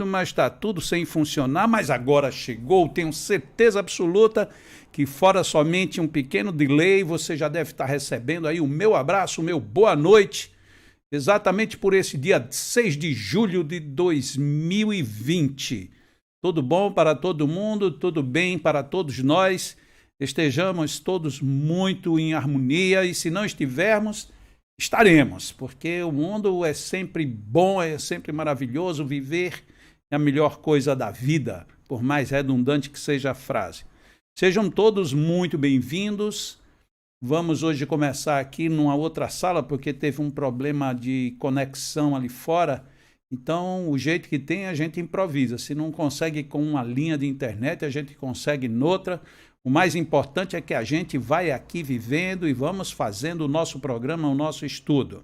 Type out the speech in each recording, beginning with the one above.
mas está tudo sem funcionar, mas agora chegou, tenho certeza absoluta que fora somente um pequeno delay, você já deve estar recebendo aí o meu abraço, o meu boa noite, exatamente por esse dia 6 de julho de 2020. Tudo bom para todo mundo, tudo bem para todos nós, estejamos todos muito em harmonia e se não estivermos, estaremos, porque o mundo é sempre bom, é sempre maravilhoso, viver é a melhor coisa da vida, por mais redundante que seja a frase. Sejam todos muito bem-vindos. Vamos hoje começar aqui numa outra sala, porque teve um problema de conexão ali fora. Então, o jeito que tem, a gente improvisa. Se não consegue com uma linha de internet, a gente consegue noutra. O mais importante é que a gente vai aqui vivendo e vamos fazendo o nosso programa, o nosso estudo.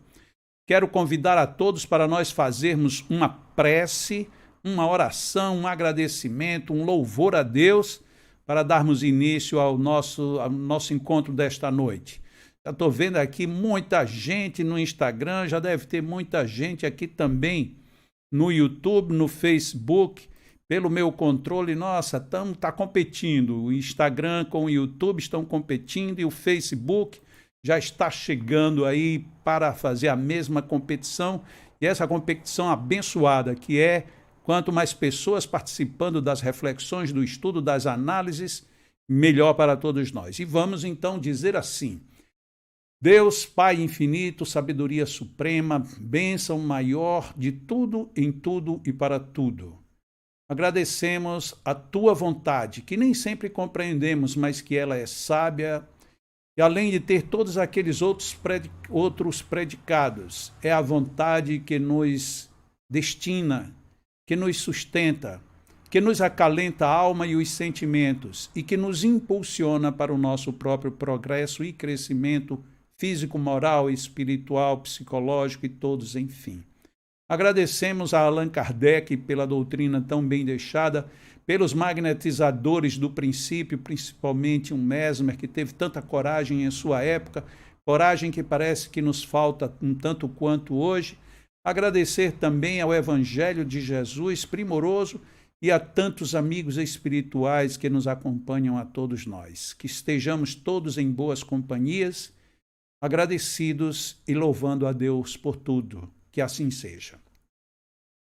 Quero convidar a todos para nós fazermos uma prece, uma oração, um agradecimento, um louvor a Deus, para darmos início ao nosso encontro desta noite. Já estou vendo aqui muita gente no Instagram, já deve ter muita gente aqui também no YouTube, no Facebook, pelo meu controle. Nossa, está competindo, o Instagram com o YouTube estão competindo e o Facebook já está chegando aí para fazer a mesma competição, e essa competição abençoada que é quanto mais pessoas participando das reflexões, do estudo, das análises, melhor para todos nós. E vamos então dizer assim: Deus, Pai infinito, sabedoria suprema, bênção maior de tudo, em tudo e para tudo. Agradecemos a Tua vontade, que nem sempre compreendemos, mas que ela é sábia, e além de ter todos aqueles outros predicados, é a vontade que nos destina, que nos sustenta, que nos acalenta a alma e os sentimentos e que nos impulsiona para o nosso próprio progresso e crescimento físico, moral, espiritual, psicológico e todos, enfim. Agradecemos a Allan Kardec pela doutrina tão bem deixada, pelos magnetizadores do princípio, principalmente um Mesmer que teve tanta coragem em sua época, coragem que parece que nos falta um tanto quanto hoje. Agradecer também ao Evangelho de Jesus primoroso e a tantos amigos espirituais que nos acompanham a todos nós. Que estejamos todos em boas companhias, agradecidos e louvando a Deus por tudo. Que assim seja.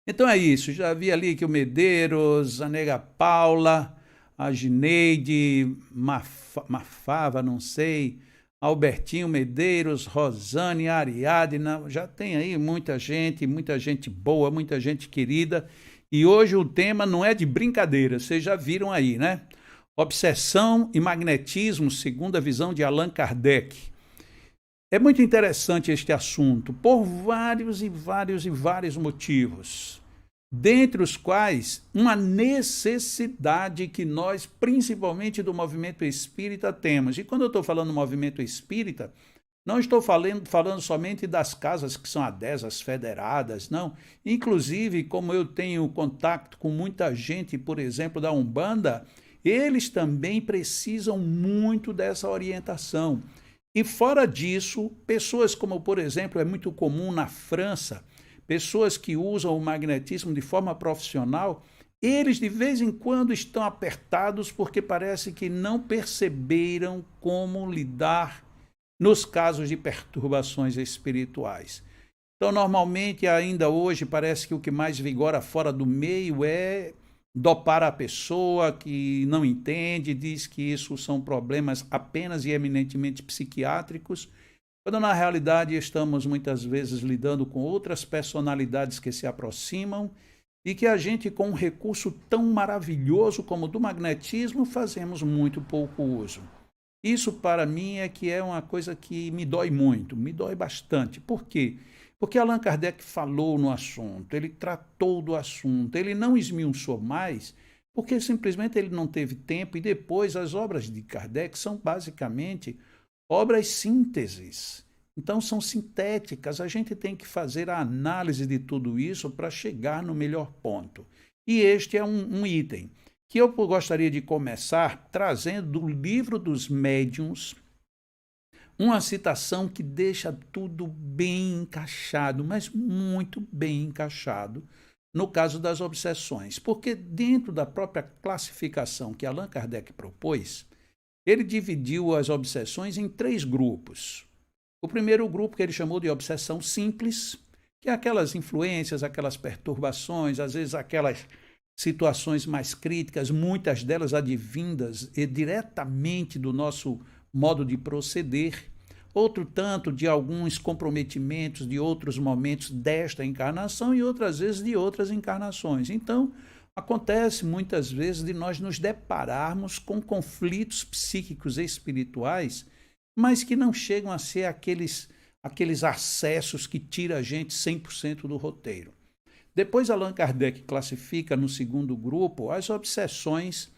Então é isso, já vi ali que o Medeiros, a Nega Paula, a Gineide, Mafava, não sei, Albertinho Medeiros, Rosane, Ariadna, já tem aí muita gente boa, muita gente querida. E hoje o tema não é de brincadeira, vocês já viram aí, né? Obsessão e magnetismo, segundo a visão de Allan Kardec. É muito interessante este assunto, por vários motivos, dentre os quais uma necessidade que nós, principalmente do movimento espírita, temos. E quando eu estou falando do movimento espírita, não estou falando somente das casas que são adesas, federadas, não. Inclusive, como eu tenho contato com muita gente, por exemplo, da Umbanda, eles também precisam muito dessa orientação. E fora disso, pessoas como, por exemplo, é muito comum na França, pessoas que usam o magnetismo de forma profissional, eles de vez em quando estão apertados porque parece que não perceberam como lidar nos casos de perturbações espirituais. Então, normalmente, ainda hoje, parece que o que mais vigora fora do meio é dopar a pessoa que não entende, diz que isso são problemas apenas e eminentemente psiquiátricos, quando na realidade estamos muitas vezes lidando com outras personalidades que se aproximam e que a gente, com um recurso tão maravilhoso como o do magnetismo, fazemos muito pouco uso. Isso para mim é que é uma coisa que me dói muito, me dói bastante. Por quê? Porque Allan Kardec falou no assunto, ele tratou do assunto, ele não esmiuçou mais, porque simplesmente ele não teve tempo, e depois as obras de Kardec são basicamente obras sínteses. Então são sintéticas, a gente tem que fazer a análise de tudo isso para chegar no melhor ponto. E este é um item que eu gostaria de começar trazendo do Livro dos Médiuns, uma citação que deixa tudo bem encaixado, mas muito bem encaixado, no caso das obsessões, porque dentro da própria classificação que Allan Kardec propôs, ele dividiu as obsessões em 3 grupos. O primeiro grupo que ele chamou de obsessão simples, que é aquelas influências, aquelas perturbações, às vezes aquelas situações mais críticas, muitas delas advindas diretamente do nosso modo de proceder, outro tanto de alguns comprometimentos de outros momentos desta encarnação e outras vezes de outras encarnações. Então, acontece muitas vezes de nós nos depararmos com conflitos psíquicos e espirituais, mas que não chegam a ser aqueles acessos que tiram a gente 100% do roteiro. Depois, Allan Kardec classifica no segundo grupo as obsessões,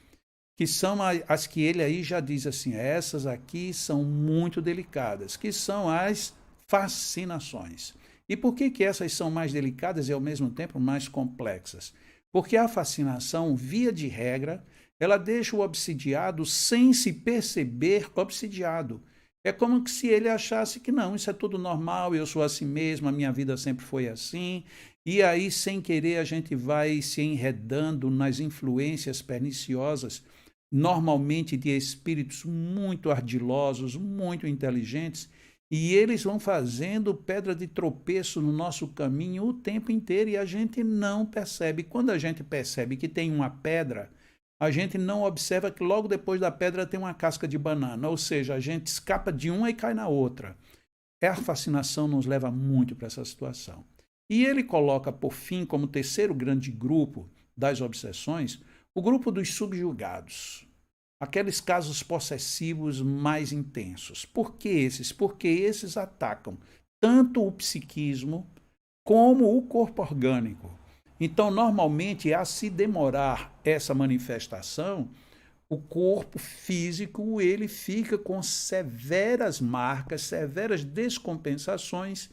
que são as que ele aí já diz assim, essas aqui são muito delicadas, que são as fascinações. E por que essas são mais delicadas e ao mesmo tempo mais complexas? Porque a fascinação, via de regra, ela deixa o obsidiado sem se perceber obsidiado. É como se ele achasse que não, isso é tudo normal, eu sou assim mesmo, a minha vida sempre foi assim. E aí, sem querer, a gente vai se enredando nas influências perniciosas, normalmente de espíritos muito ardilosos, muito inteligentes, e eles vão fazendo pedra de tropeço no nosso caminho o tempo inteiro e a gente não percebe. Quando a gente percebe que tem uma pedra, a gente não observa que logo depois da pedra tem uma casca de banana, ou seja, a gente escapa de uma e cai na outra. A fascinação nos leva muito para essa situação. E ele coloca, por fim, como terceiro grande grupo das obsessões, o grupo dos subjugados. Aqueles casos possessivos mais intensos. Por que esses? Porque esses atacam tanto o psiquismo como o corpo orgânico. Então, normalmente, a se demorar essa manifestação, o corpo físico ele fica com severas marcas, severas descompensações,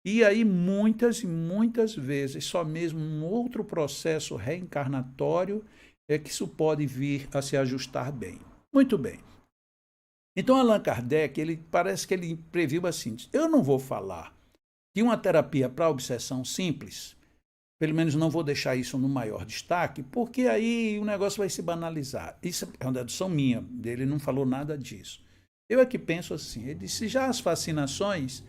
e aí muitas e muitas vezes, só mesmo um outro processo reencarnatório é que isso pode vir a se ajustar bem. Muito bem. Então, Allan Kardec, parece que ele previu assim, eu não vou falar de uma terapia para obsessão simples, pelo menos não vou deixar isso no maior destaque, porque aí o negócio vai se banalizar. Isso é uma dedução minha, ele não falou nada disso. Eu é que penso assim, ele disse, já as fascinações,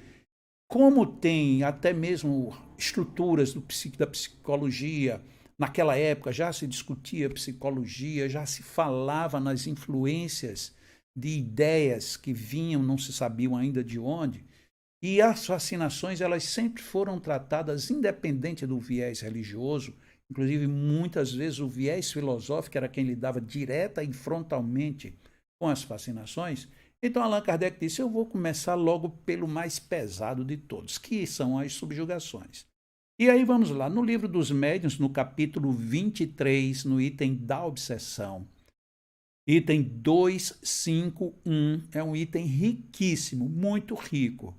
como tem até mesmo estruturas da psicologia, naquela época já se discutia psicologia, já se falava nas influências de ideias que vinham, não se sabiam ainda de onde, e as fascinações elas sempre foram tratadas independente do viés religioso, inclusive muitas vezes o viés filosófico era quem lidava direta e frontalmente com as fascinações. Então Allan Kardec disse, eu vou começar logo pelo mais pesado de todos, que são as subjugações. E aí vamos lá, no livro dos médiuns, no capítulo 23, no item da obsessão, item 251, é um item riquíssimo, muito rico.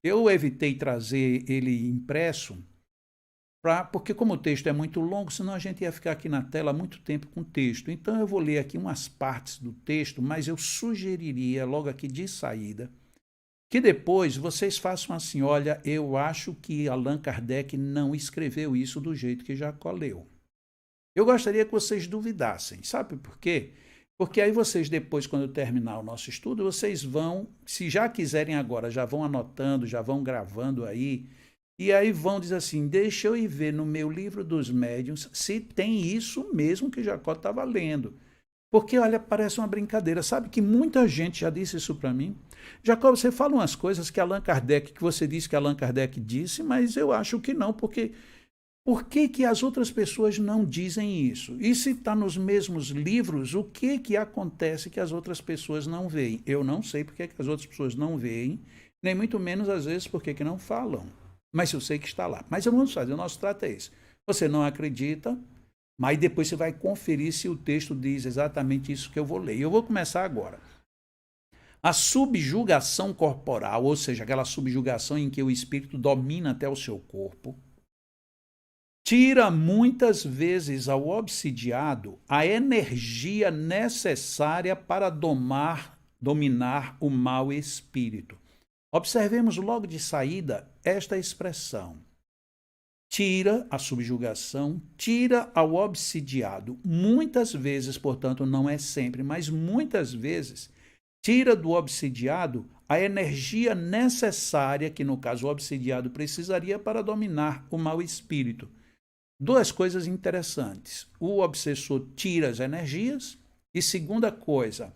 Eu evitei trazer ele impresso, porque como o texto é muito longo, senão a gente ia ficar aqui na tela muito tempo com o texto. Então eu vou ler aqui umas partes do texto, mas eu sugeriria, logo aqui de saída, que depois vocês façam assim, olha, eu acho que Allan Kardec não escreveu isso do jeito que Jacó leu. Eu gostaria que vocês duvidassem, sabe por quê? Porque aí vocês depois, quando terminar o nosso estudo, vocês vão, se já quiserem agora, já vão anotando, já vão gravando aí, e aí vão dizer assim, deixa eu ir ver no meu livro dos médiuns se tem isso mesmo que Jacó estava lendo. Porque, olha, parece uma brincadeira. Sabe que muita gente já disse isso para mim? Jacó, você fala umas coisas que Allan Kardec, que você disse que Allan Kardec disse, mas eu acho que não, porque por que as outras pessoas não dizem isso? E se está nos mesmos livros, o que acontece que as outras pessoas não veem? Eu não sei porque que as outras pessoas não veem, nem muito menos, às vezes, porque que não falam. Mas eu sei que está lá. Mas vamos fazer, o nosso trato é esse. Você não acredita, mas depois você vai conferir se o texto diz exatamente isso que eu vou ler. E eu vou começar agora. A subjugação corporal, ou seja, aquela subjugação em que o espírito domina até o seu corpo, tira muitas vezes ao obsidiado a energia necessária para dominar o mau espírito. Observemos logo de saída esta expressão. tira a subjugação, tira ao obsidiado. Muitas vezes, portanto, não é sempre, mas muitas vezes, tira do obsidiado a energia necessária, que no caso o obsidiado precisaria para dominar o mau espírito. Duas coisas interessantes. O obsessor tira as energias, e segunda coisa,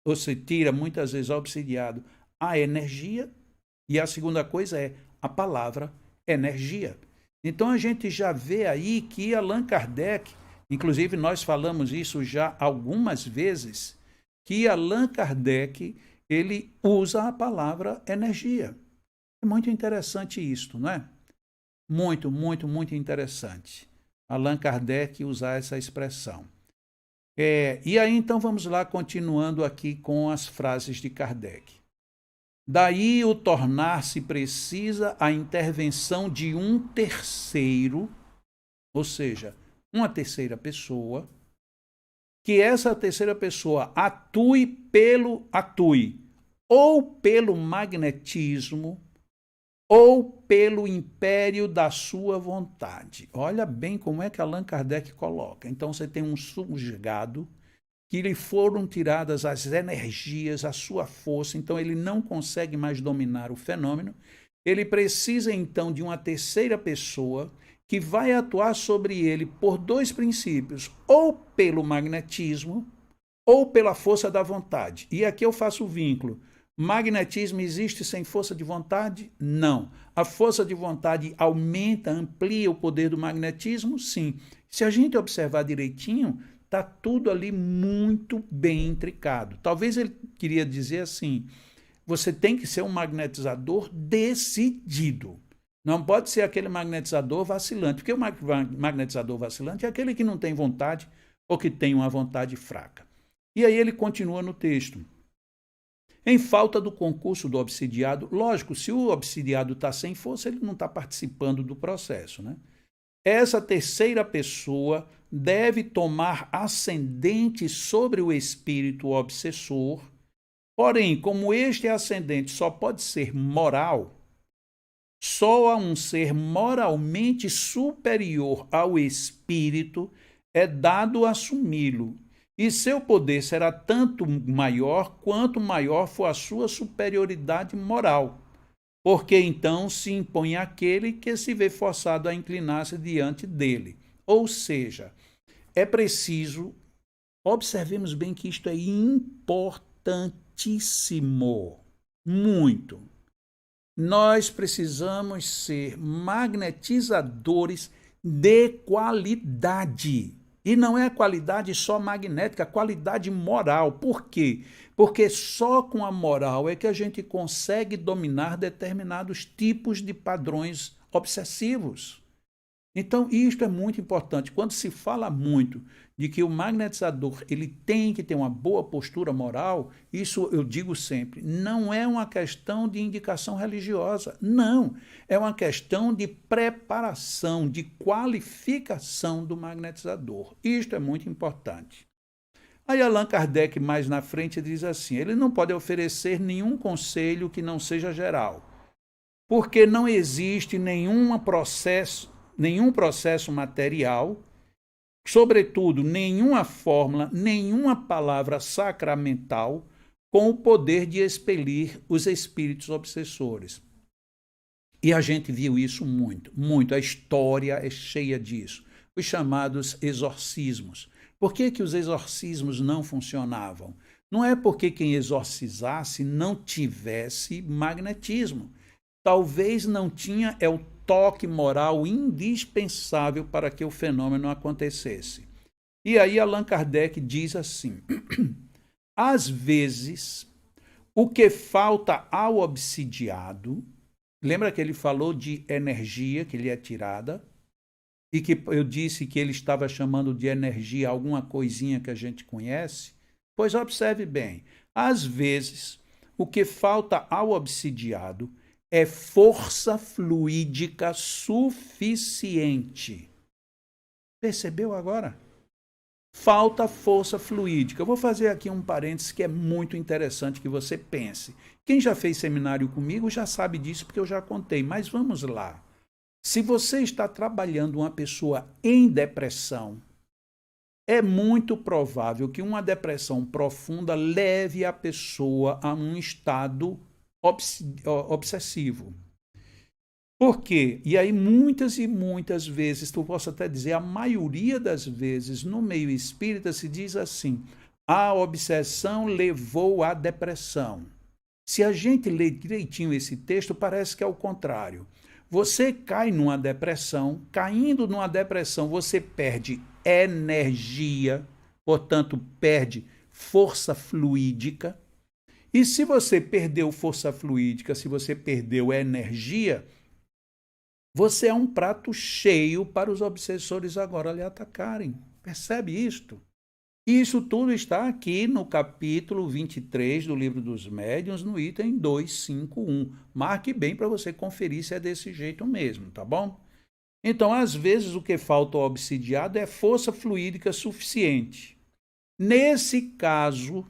você tira muitas vezes ao obsidiado a energia, e a segunda coisa é a palavra energia. Então a gente já vê aí que Allan Kardec, inclusive nós falamos isso já algumas vezes, que Allan Kardec, ele usa a palavra energia. É muito interessante isto, não é? Muito, muito, muito interessante. Allan Kardec usar essa expressão. E aí então vamos lá, continuando aqui com as frases de Kardec. Daí o tornar-se precisa a intervenção de um terceiro, ou seja, uma terceira pessoa, que essa terceira pessoa atue ou pelo magnetismo ou pelo império da sua vontade. Olha bem como é que Allan Kardec coloca. Então você tem um subjugado que lhe foram tiradas as energias, a sua força, então ele não consegue mais dominar o fenômeno. Ele precisa então de uma terceira pessoa que vai atuar sobre ele por dois princípios, ou pelo magnetismo, ou pela força da vontade. E aqui eu faço o vínculo. Magnetismo existe sem força de vontade? Não. A força de vontade aumenta, amplia o poder do magnetismo? Sim. Se a gente observar direitinho, está tudo ali muito bem intricado. Talvez ele queria dizer assim, você tem que ser um magnetizador decidido. Não pode ser aquele magnetizador vacilante, porque o magnetizador vacilante é aquele que não tem vontade ou que tem uma vontade fraca. E aí ele continua no texto. Em falta do concurso do obsidiado, lógico, se o obsidiado está sem força, ele não está participando do processo, né? Essa terceira pessoa deve tomar ascendente sobre o espírito obsessor, porém, como este ascendente só pode ser moral, só a um ser moralmente superior ao espírito é dado assumi-lo, e seu poder será tanto maior quanto maior for a sua superioridade moral, porque então se impõe aquele que se vê forçado a inclinar-se diante dele. Ou seja, é preciso, observemos bem que isto é importantíssimo, muito. Nós precisamos ser magnetizadores de qualidade. E não é a qualidade só magnética, a qualidade moral. Por quê? Porque só com a moral é que a gente consegue dominar determinados tipos de padrões obsessivos. Então, isto é muito importante. Quando se fala muito de que o magnetizador ele tem que ter uma boa postura moral, isso eu digo sempre, não é uma questão de indicação religiosa, não. É uma questão de preparação, de qualificação do magnetizador. Isto é muito importante. Aí Allan Kardec, mais na frente, diz assim, ele não pode oferecer nenhum conselho que não seja geral, porque não existe nenhum processo material, sobretudo nenhuma fórmula, nenhuma palavra sacramental com o poder de expelir os espíritos obsessores. E a gente viu isso muito, muito. A história é cheia disso. Os chamados exorcismos. Por que os exorcismos não funcionavam? Não é porque quem exorcizasse não tivesse magnetismo. Talvez não tinha o toque moral indispensável para que o fenômeno acontecesse. E aí Allan Kardec diz assim, às vezes, o que falta ao obsidiado, lembra que ele falou de energia que lhe é tirada, e que eu disse que ele estava chamando de energia alguma coisinha que a gente conhece? Pois observe bem, às vezes, o que falta ao obsidiado é força fluídica suficiente. Percebeu agora? Falta força fluídica. Eu vou fazer aqui um parênteses que é muito interessante que você pense. Quem já fez seminário comigo já sabe disso porque eu já contei, mas vamos lá. Se você está trabalhando uma pessoa em depressão, é muito provável que uma depressão profunda leve a pessoa a um estado obsessivo. Por quê? E aí muitas e muitas vezes, tu posso até dizer, a maioria das vezes no meio espírita se diz assim, a obsessão levou à depressão. Se a gente lê direitinho esse texto, parece que é o contrário. Você cai numa depressão, caindo numa depressão, você perde energia, portanto, perde força fluídica. E se você perdeu força fluídica, se você perdeu energia, você é um prato cheio para os obsessores agora lhe atacarem. Percebe isto? Isso tudo está aqui no capítulo 23 do Livro dos Médiuns, no item 251. Marque bem para você conferir se é desse jeito mesmo, tá bom? Então, às vezes, o que falta ao obsidiado é força fluídica suficiente. Nesse caso,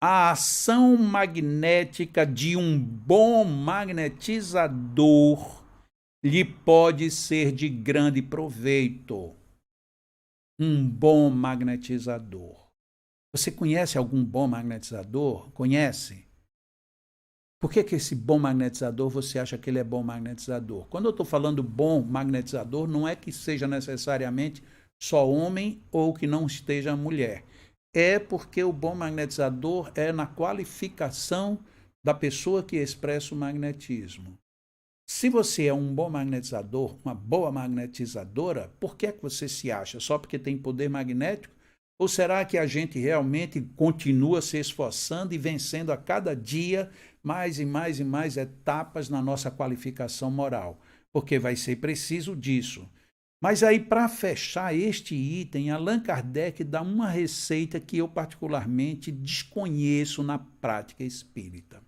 a ação magnética de um bom magnetizador lhe pode ser de grande proveito. Um bom magnetizador. Você conhece algum bom magnetizador? Conhece? Por que esse bom magnetizador, você acha que ele é bom magnetizador? Quando eu estou falando bom magnetizador, não é que seja necessariamente só homem ou que não esteja mulher. É porque o bom magnetizador é na qualificação da pessoa que expressa o magnetismo. Se você é um bom magnetizador, uma boa magnetizadora, por que é que você se acha? Só porque tem poder magnético? Ou será que a gente realmente continua se esforçando e vencendo a cada dia mais e mais e mais etapas na nossa qualificação moral? Porque vai ser preciso disso. Mas aí, para fechar este item, Allan Kardec dá uma receita que eu particularmente desconheço na prática espírita.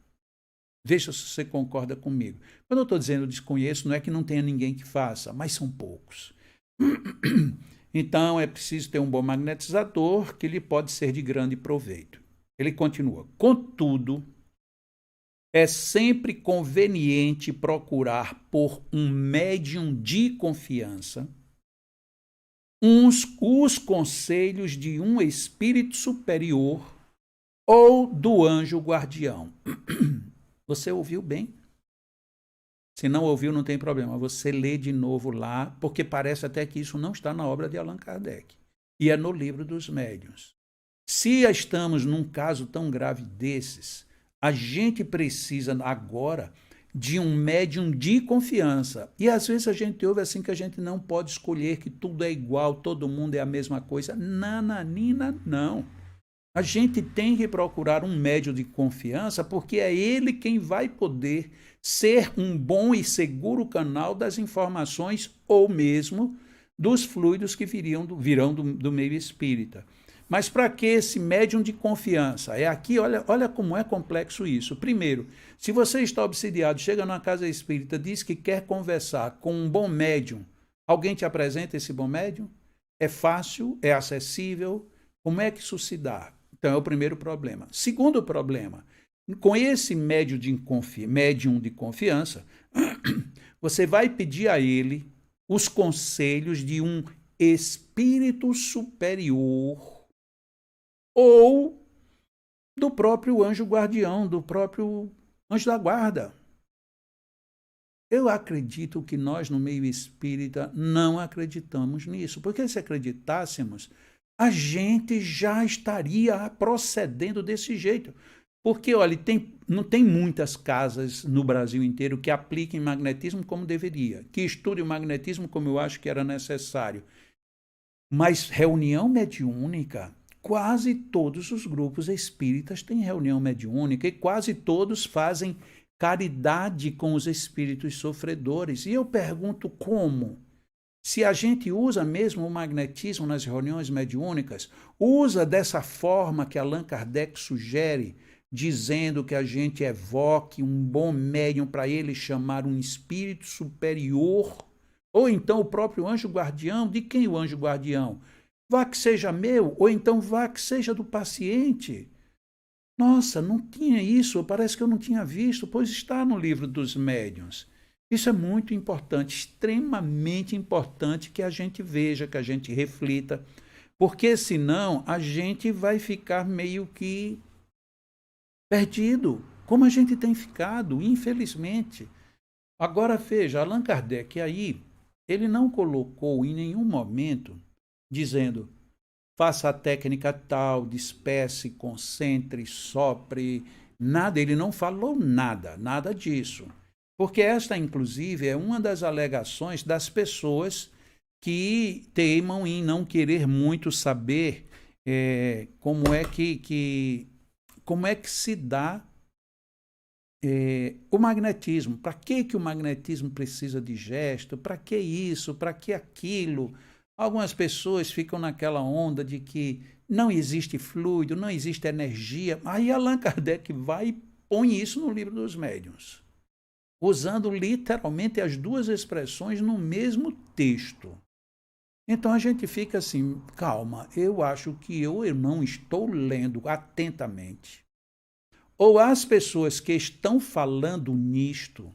Veja se você concorda comigo. Quando eu estou dizendo desconheço, não é que não tenha ninguém que faça, mas são poucos. Então, é preciso ter um bom magnetizador que lhe pode ser de grande proveito. Ele continua. Contudo, é sempre conveniente procurar por um médium de confiança os conselhos de um espírito superior ou do anjo guardião. Você ouviu bem? Se não ouviu, não tem problema. Você lê de novo lá, porque parece até que isso não está na obra de Allan Kardec. E é no Livro dos Médiuns. Se estamos num caso tão grave desses, a gente precisa agora de um médium de confiança. E às vezes a gente ouve assim que a gente não pode escolher, que tudo é igual, todo mundo é a mesma coisa. Nananina, não. A gente tem que procurar um médium de confiança, porque é ele quem vai poder ser um bom e seguro canal das informações ou mesmo dos fluidos que virão do meio espírita. Mas para que esse médium de confiança? É aqui, olha como é complexo isso. Primeiro, se você está obsidiado, chega numa casa espírita, diz que quer conversar com um bom médium, alguém te apresenta esse bom médium? É fácil? É acessível? Como é que isso se dá? Então, é o primeiro problema. Segundo problema, com esse médium de confiança, você vai pedir a ele os conselhos de um espírito superior ou do próprio anjo guardião, do próprio anjo da guarda. Eu acredito que nós, no meio espírita, não acreditamos nisso, porque se acreditássemos, a gente já estaria procedendo desse jeito. Porque, olha, não tem muitas casas no Brasil inteiro que apliquem magnetismo como deveria, que estudem o magnetismo como eu acho que era necessário. Mas reunião mediúnica, quase todos os grupos espíritas têm reunião mediúnica e quase todos fazem caridade com os espíritos sofredores. E eu pergunto como? Se a gente usa mesmo o magnetismo nas reuniões mediúnicas, usa dessa forma que Allan Kardec sugere, dizendo que a gente evoque um bom médium para ele chamar um espírito superior, ou então o próprio anjo guardião. De quem o anjo guardião? Vá que seja meu, ou então vá que seja do paciente. Nossa, não tinha isso, parece que eu não tinha visto, pois está no Livro dos Médiuns. Isso é muito importante, extremamente importante que a gente veja, que a gente reflita, porque senão a gente vai ficar meio que perdido, como a gente tem ficado, infelizmente. Agora veja, Allan Kardec aí, ele não colocou em nenhum momento dizendo faça a técnica tal, despece, concentre, sopre, nada, ele não falou nada, nada disso. Porque esta, inclusive, é uma das alegações das pessoas que teimam em não querer muito saber como é como é que se dá o magnetismo. Para que o magnetismo precisa de gesto? Para que isso? Para que aquilo? Algumas pessoas ficam naquela onda de que não existe fluido, não existe energia. Aí Allan Kardec vai e põe isso no Livro dos Médiuns, usando literalmente as duas expressões no mesmo texto. Então a gente fica assim, calma, eu acho que eu não estou lendo atentamente. Ou as pessoas que estão falando nisto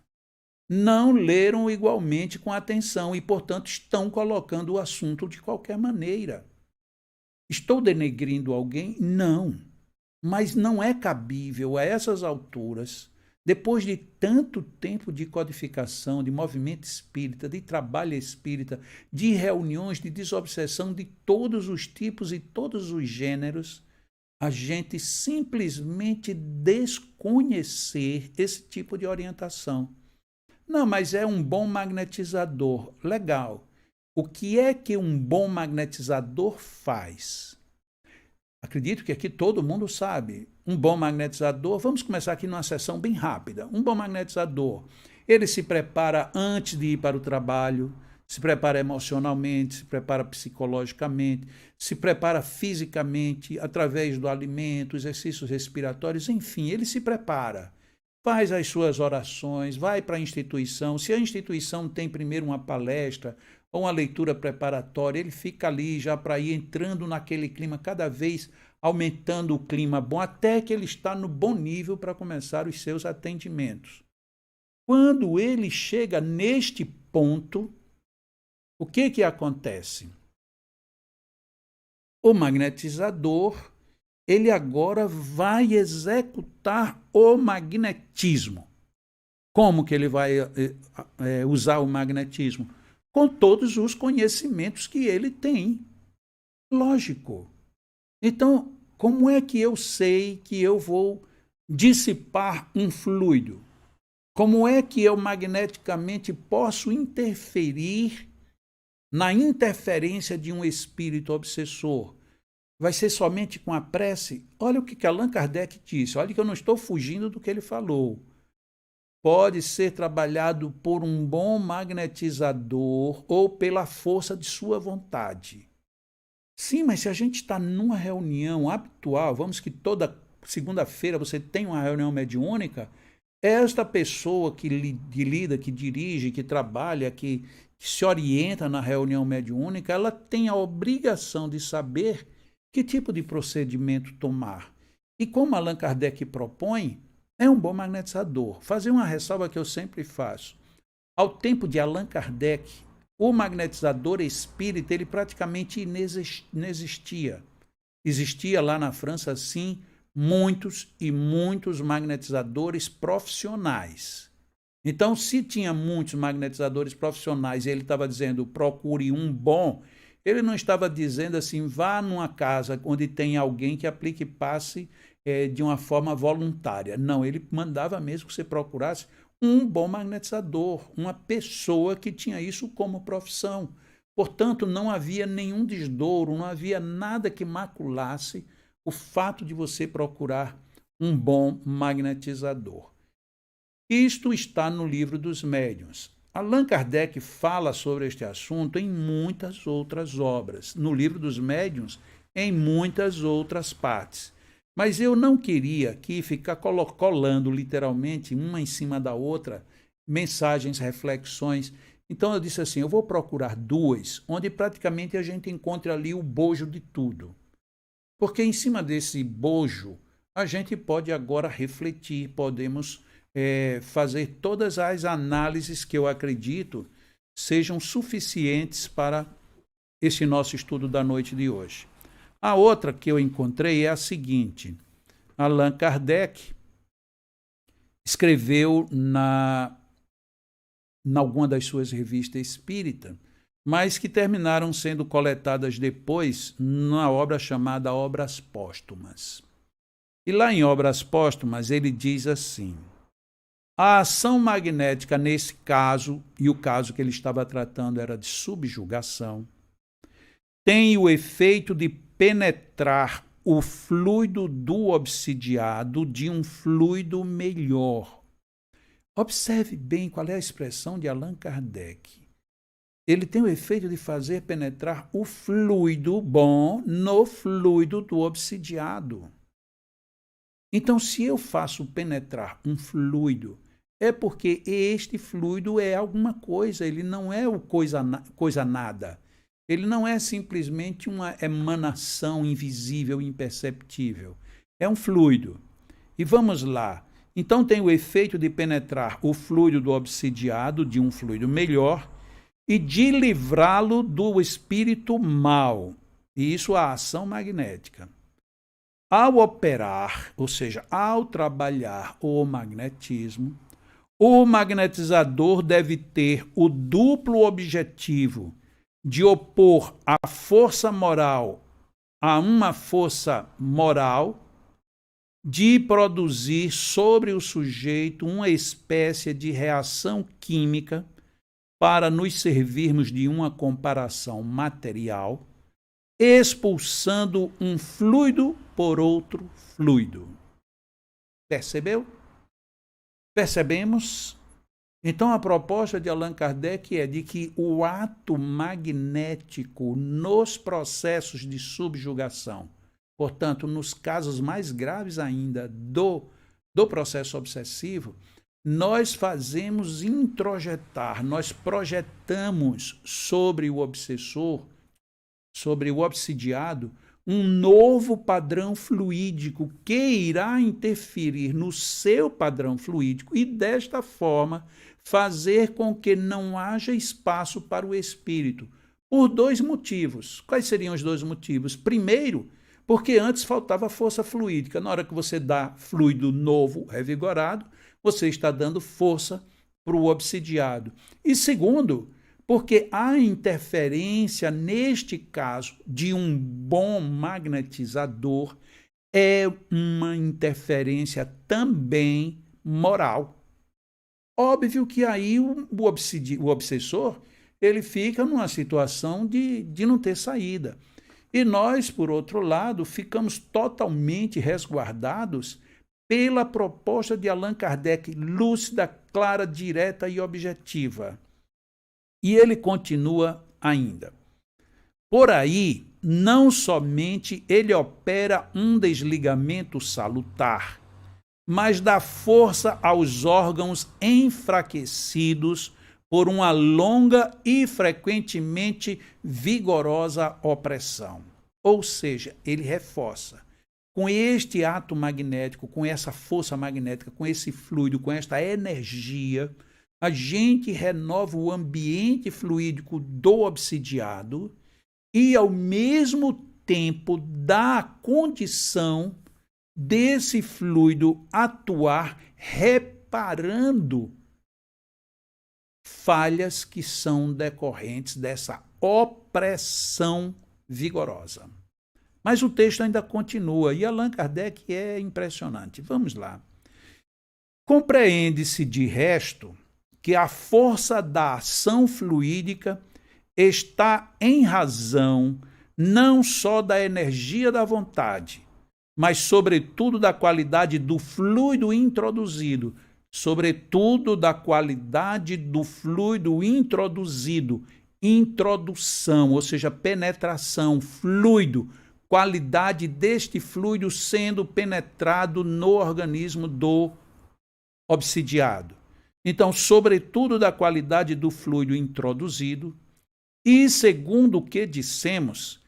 não leram igualmente com atenção e, portanto, estão colocando o assunto de qualquer maneira. Estou denegrindo alguém? Não. Mas não é cabível a essas alturas, depois de tanto tempo de codificação, de movimento espírita, de trabalho espírita, de reuniões, de desobsessão de todos os tipos e todos os gêneros, a gente simplesmente desconhecer esse tipo de orientação. Não, mas é um bom magnetizador. Legal. O que é que um bom magnetizador faz? Acredito que aqui todo mundo sabe. Um bom magnetizador, vamos começar aqui numa sessão bem rápida. Um bom magnetizador, ele se prepara antes de ir para o trabalho, se prepara emocionalmente, se prepara psicologicamente, se prepara fisicamente, através do alimento, exercícios respiratórios, enfim, ele se prepara. Faz as suas orações, vai para a instituição. Se a instituição tem primeiro uma palestra ou uma leitura preparatória, ele fica ali já para ir entrando naquele clima, cada vez aumentando o clima bom, até que ele está no bom nível para começar os seus atendimentos. Quando ele chega neste ponto, o que acontece? O magnetizador, ele agora vai executar o magnetismo. Como que ele vai usar o magnetismo? Com todos os conhecimentos que ele tem. Lógico. Então, como é que eu sei que eu vou dissipar um fluido? Como é que eu magneticamente posso interferir na interferência de um espírito obsessor? Vai ser somente com a prece? Olha o que Allan Kardec disse, olha que eu não estou fugindo do que ele falou. Pode ser trabalhado por um bom magnetizador ou pela força de sua vontade. Sim, mas se a gente está numa reunião habitual, vamos que toda segunda-feira você tem uma reunião mediúnica, esta pessoa que lida, que dirige, que trabalha, que se orienta na reunião mediúnica, ela tem a obrigação de saber que tipo de procedimento tomar. E como Allan Kardec propõe, é um bom magnetizador. Fazer uma ressalva que eu sempre faço. Ao tempo de Allan Kardec, o magnetizador espírita ele praticamente não existia. Existia lá na França, sim, muitos e muitos magnetizadores profissionais. Então, se tinha muitos magnetizadores profissionais e ele estava dizendo procure um bom, ele não estava dizendo assim, vá numa casa onde tem alguém que aplique passe de uma forma voluntária. Não, ele mandava mesmo que você procurasse um bom magnetizador, uma pessoa que tinha isso como profissão. Portanto, não havia nenhum desdouro, não havia nada que maculasse o fato de você procurar um bom magnetizador. Isto está no Livro dos Médiuns. Allan Kardec fala sobre este assunto em muitas outras obras, no Livro dos Médiuns, em muitas outras partes. Mas eu não queria aqui ficar colando literalmente uma em cima da outra, mensagens, reflexões. Então eu disse assim, eu vou procurar duas, onde praticamente a gente encontra ali o bojo de tudo. Porque em cima desse bojo, a gente pode agora refletir, podemos fazer todas as análises que eu acredito sejam suficientes para esse nosso estudo da noite de hoje. A outra que eu encontrei é a seguinte: Allan Kardec escreveu na alguma das suas revistas espíritas, mas que terminaram sendo coletadas depois na obra chamada Obras Póstumas. E lá em Obras Póstumas ele diz assim: a ação magnética nesse caso, e o caso que ele estava tratando era de subjugação, tem o efeito de penetrar o fluido do obsidiado de um fluido melhor. Observe bem qual é a expressão de Allan Kardec. Ele tem o efeito de fazer penetrar o fluido bom no fluido do obsidiado. Então, se eu faço penetrar um fluido, é porque este fluido é alguma coisa, ele não é o coisa nada. Ele não é simplesmente uma emanação invisível, imperceptível. É um fluido. E vamos lá. Então tem o efeito de penetrar o fluido do obsidiado, de um fluido melhor, e de livrá-lo do espírito mau. E isso é a ação magnética. Ao operar, ou seja, ao trabalhar o magnetismo, o magnetizador deve ter o duplo objetivo de opor a força moral a uma força moral, de produzir sobre o sujeito uma espécie de reação química para nos servirmos de uma comparação material, expulsando um fluido por outro fluido. Percebeu? Percebemos? Então, a proposta de Allan Kardec é de que o ato magnético nos processos de subjugação, portanto, nos casos mais graves ainda do processo obsessivo, nós fazemos introjetar, nós projetamos sobre o obsessor, sobre o obsidiado, um novo padrão fluídico que irá interferir no seu padrão fluídico e, desta forma, fazer com que não haja espaço para o espírito, por dois motivos. Quais seriam os dois motivos? Primeiro, porque antes faltava força fluídica. Na hora que você dá fluido novo, revigorado, você está dando força para o obsidiado. E segundo, porque a interferência, neste caso, de um bom magnetizador é uma interferência também moral. Óbvio que aí o obsessor ele fica numa situação de não ter saída. E nós, por outro lado, ficamos totalmente resguardados pela proposta de Allan Kardec, lúcida, clara, direta e objetiva. E ele continua ainda. Por aí, não somente ele opera um desligamento salutar, mas dá força aos órgãos enfraquecidos por uma longa e frequentemente vigorosa opressão. Ou seja, ele reforça. Com este ato magnético, com essa força magnética, com esse fluido, com esta energia, a gente renova o ambiente fluídico do obsidiado e, ao mesmo tempo, dá a condição desse fluido atuar reparando falhas que são decorrentes dessa opressão vigorosa. Mas o texto ainda continua e Allan Kardec é impressionante. Vamos lá. Compreende-se, de resto, que a força da ação fluídica está em razão não só da energia da vontade, mas, sobretudo, da qualidade do fluido introduzido. Sobretudo, da qualidade do fluido introduzido. Introdução, ou seja, penetração, fluido, qualidade deste fluido sendo penetrado no organismo do obsidiado. Então, sobretudo, da qualidade do fluido introduzido. E, segundo o que dissemos,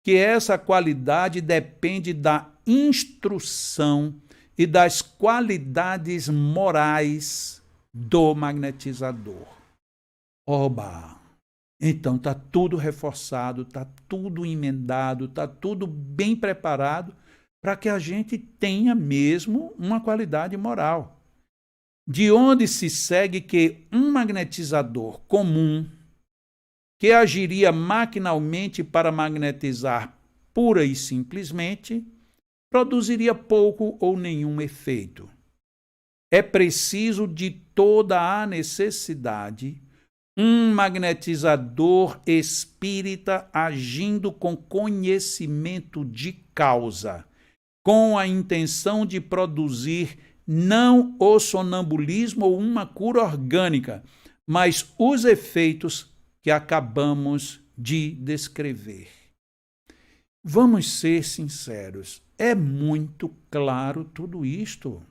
que essa qualidade depende da instrução e das qualidades morais do magnetizador. Oba! Então está tudo reforçado, está tudo emendado, está tudo bem preparado para que a gente tenha mesmo uma qualidade moral. De onde se segue que um magnetizador comum, que agiria maquinalmente para magnetizar pura e simplesmente, produziria pouco ou nenhum efeito. É preciso de toda a necessidade um magnetizador espírita agindo com conhecimento de causa, com a intenção de produzir não o sonambulismo ou uma cura orgânica, mas os efeitos que acabamos de descrever. Vamos ser sinceros, é muito claro tudo isto.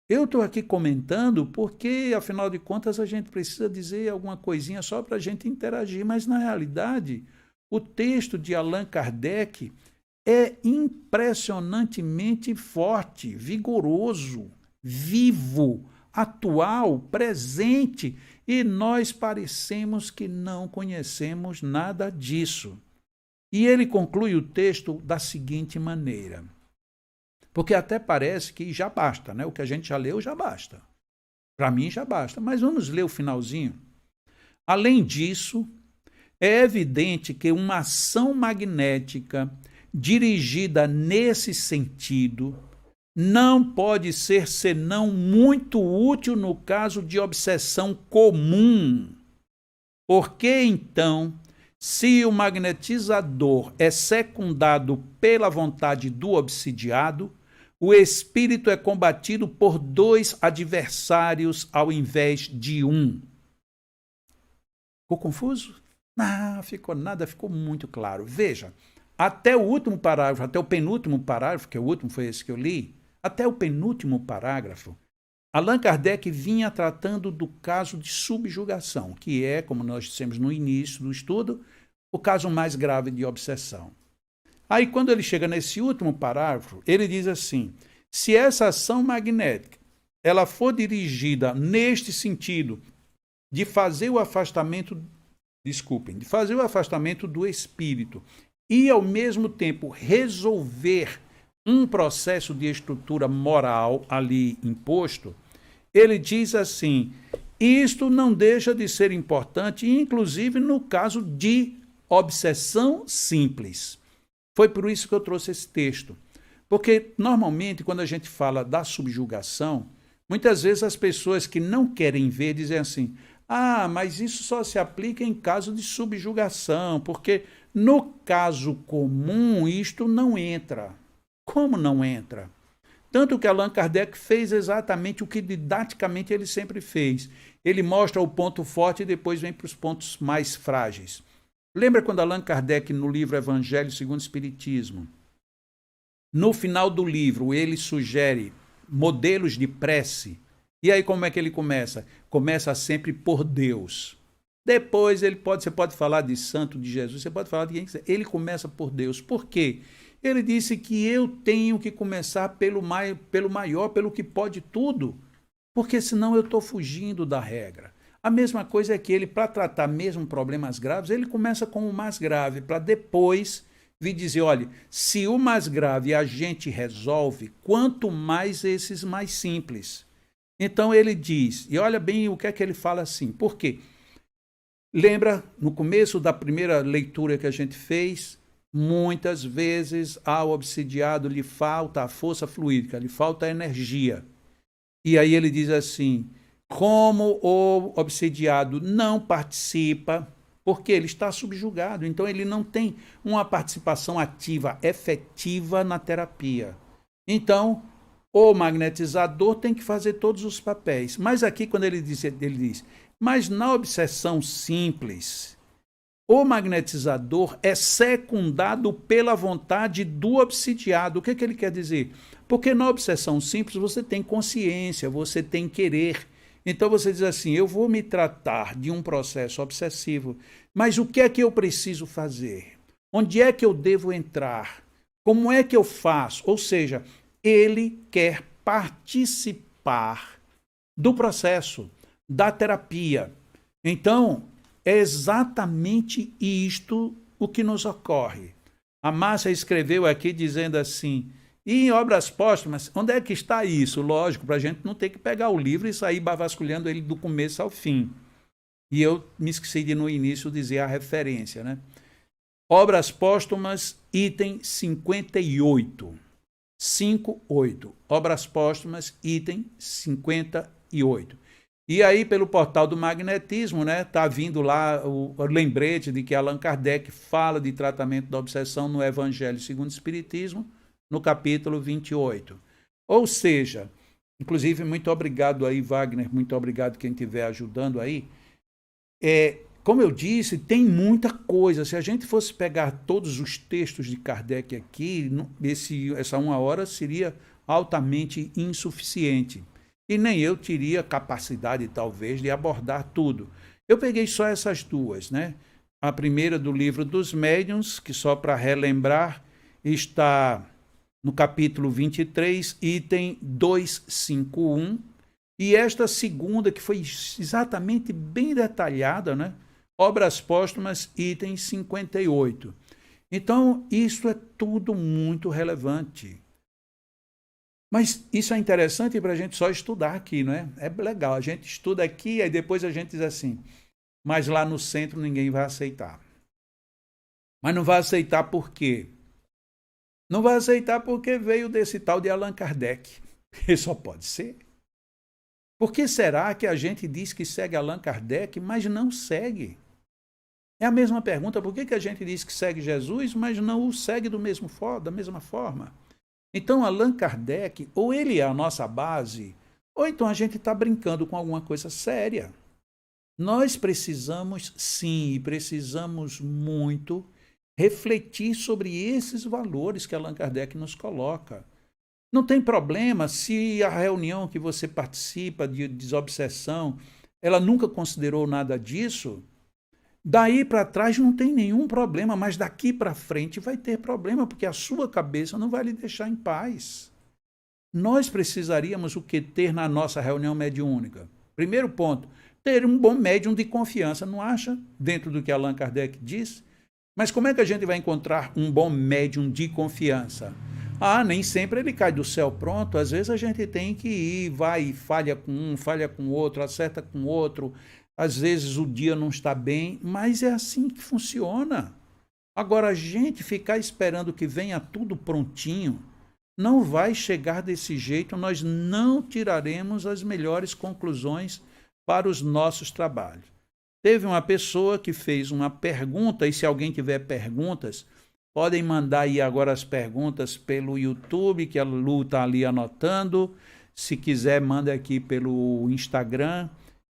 Eu estou aqui comentando porque, afinal de contas, a gente precisa dizer alguma coisinha só para a gente interagir, mas, na realidade, o texto de Allan Kardec é impressionantemente forte, vigoroso, vivo, atual, presente, e nós parecemos que não conhecemos nada disso. E ele conclui o texto da seguinte maneira, porque até parece que já basta, né? O que a gente já leu já basta. Para mim já basta, mas vamos ler o finalzinho. Além disso, é evidente que uma ação magnética dirigida nesse sentido não pode ser senão muito útil no caso de obsessão comum. Porque então, se o magnetizador é secundado pela vontade do obsidiado, o espírito é combatido por dois adversários ao invés de um. Ficou confuso? Não, ficou nada, ficou muito claro. Veja, até o último parágrafo, até o penúltimo parágrafo, que o último foi esse que eu li, até o penúltimo parágrafo, Allan Kardec vinha tratando do caso de subjugação, que é, como nós dissemos no início do estudo, o caso mais grave de obsessão. Aí, quando ele chega nesse último parágrafo, ele diz assim, se essa ação magnética ela for dirigida neste sentido de fazer o afastamento, de fazer o afastamento do espírito e, ao mesmo tempo, resolver um processo de estrutura moral ali imposto, ele diz assim, isto não deixa de ser importante, inclusive no caso de obsessão simples. Foi por isso que eu trouxe esse texto. Porque, normalmente, quando a gente fala da subjugação, muitas vezes as pessoas que não querem ver dizem assim, mas isso só se aplica em caso de subjugação, porque no caso comum isto não entra. Como não entra? Tanto que Allan Kardec fez exatamente o que didaticamente ele sempre fez. Ele mostra o ponto forte e depois vem para os pontos mais frágeis. Lembra quando Allan Kardec, no livro Evangelho segundo o Espiritismo, no final do livro, ele sugere modelos de prece. E aí como é que ele começa? Começa sempre por Deus. Depois você pode falar de santo, de Jesus, você pode falar de quem quiser. Ele começa por Deus. Por quê? Ele disse que eu tenho que começar pelo maior, pelo que pode tudo, porque senão eu estou fugindo da regra. A mesma coisa é que ele, para tratar mesmo problemas graves, ele começa com o mais grave, para depois vir dizer, olha, se o mais grave a gente resolve, quanto mais esses mais simples. Então ele diz, e olha bem o que é que ele fala assim, por quê? Lembra, no começo da primeira leitura que a gente fez, muitas vezes ao obsidiado lhe falta a força fluídica, lhe falta a energia. E aí ele diz assim, como o obsidiado não participa, porque ele está subjugado, então ele não tem uma participação ativa, efetiva na terapia. Então, o magnetizador tem que fazer todos os papéis. Mas aqui, quando ele diz, mas na obsessão simples, o magnetizador é secundado pela vontade do obsidiado. O que ele quer dizer? Porque na obsessão simples você tem consciência, você tem querer. Então você diz assim, eu vou me tratar de um processo obsessivo, mas o que é que eu preciso fazer? Onde é que eu devo entrar? Como é que eu faço? Ou seja, ele quer participar do processo, da terapia. Então, é exatamente isto o que nos ocorre. A Márcia escreveu aqui dizendo assim, e em obras póstumas, onde é que está isso? Lógico, para a gente não ter que pegar o livro e sair vasculhando ele do começo ao fim. E eu me esqueci de no início dizer a referência, né? Obras póstumas, item 58. 58. Obras póstumas, item 58. E aí, pelo portal do magnetismo, né, tá vindo lá o lembrete de que Allan Kardec fala de tratamento da obsessão no Evangelho segundo o Espiritismo, no capítulo 28. Ou seja, inclusive, muito obrigado aí, Wagner, muito obrigado quem estiver ajudando aí. Como eu disse, tem muita coisa. Se a gente fosse pegar todos os textos de Kardec aqui, essa 1 hora seria altamente insuficiente. E nem eu teria capacidade, talvez, de abordar tudo. Eu peguei só essas duas, né? A primeira do Livro dos Médiuns, que só para relembrar, está no capítulo 23, item 251, e esta segunda, que foi exatamente bem detalhada, né? Obras póstumas, item 58. Então, isso é tudo muito relevante. Mas isso é interessante para a gente só estudar aqui, não é? É legal, a gente estuda aqui, aí depois a gente diz assim, mas lá no centro ninguém vai aceitar. Mas não vai aceitar por quê? Não vai aceitar porque veio desse tal de Allan Kardec. E só pode ser. Por que será que a gente diz que segue Allan Kardec, mas não segue? É a mesma pergunta, por que a gente diz que segue Jesus, mas não o segue da mesma forma? Então, Allan Kardec, ou ele é a nossa base, ou então a gente está brincando com alguma coisa séria. Nós precisamos, sim, e precisamos muito, refletir sobre esses valores que Allan Kardec nos coloca. Não tem problema se a reunião que você participa de desobsessão, ela nunca considerou nada disso. Daí para trás não tem nenhum problema, mas daqui para frente vai ter problema, porque a sua cabeça não vai lhe deixar em paz. Nós precisaríamos o que ter na nossa reunião mediúnica? Primeiro ponto, ter um bom médium de confiança, não acha? Dentro do que Allan Kardec diz. Mas como é que a gente vai encontrar um bom médium de confiança? Nem sempre ele cai do céu pronto, às vezes a gente tem que ir, vai e falha com um, falha com o outro, acerta com o outro. Às vezes o dia não está bem, mas é assim que funciona. Agora, a gente ficar esperando que venha tudo prontinho, não vai chegar desse jeito, nós não tiraremos as melhores conclusões para os nossos trabalhos. Teve uma pessoa que fez uma pergunta, e se alguém tiver perguntas, podem mandar aí agora as perguntas pelo YouTube, que a Lu está ali anotando. Se quiser, manda aqui pelo Instagram.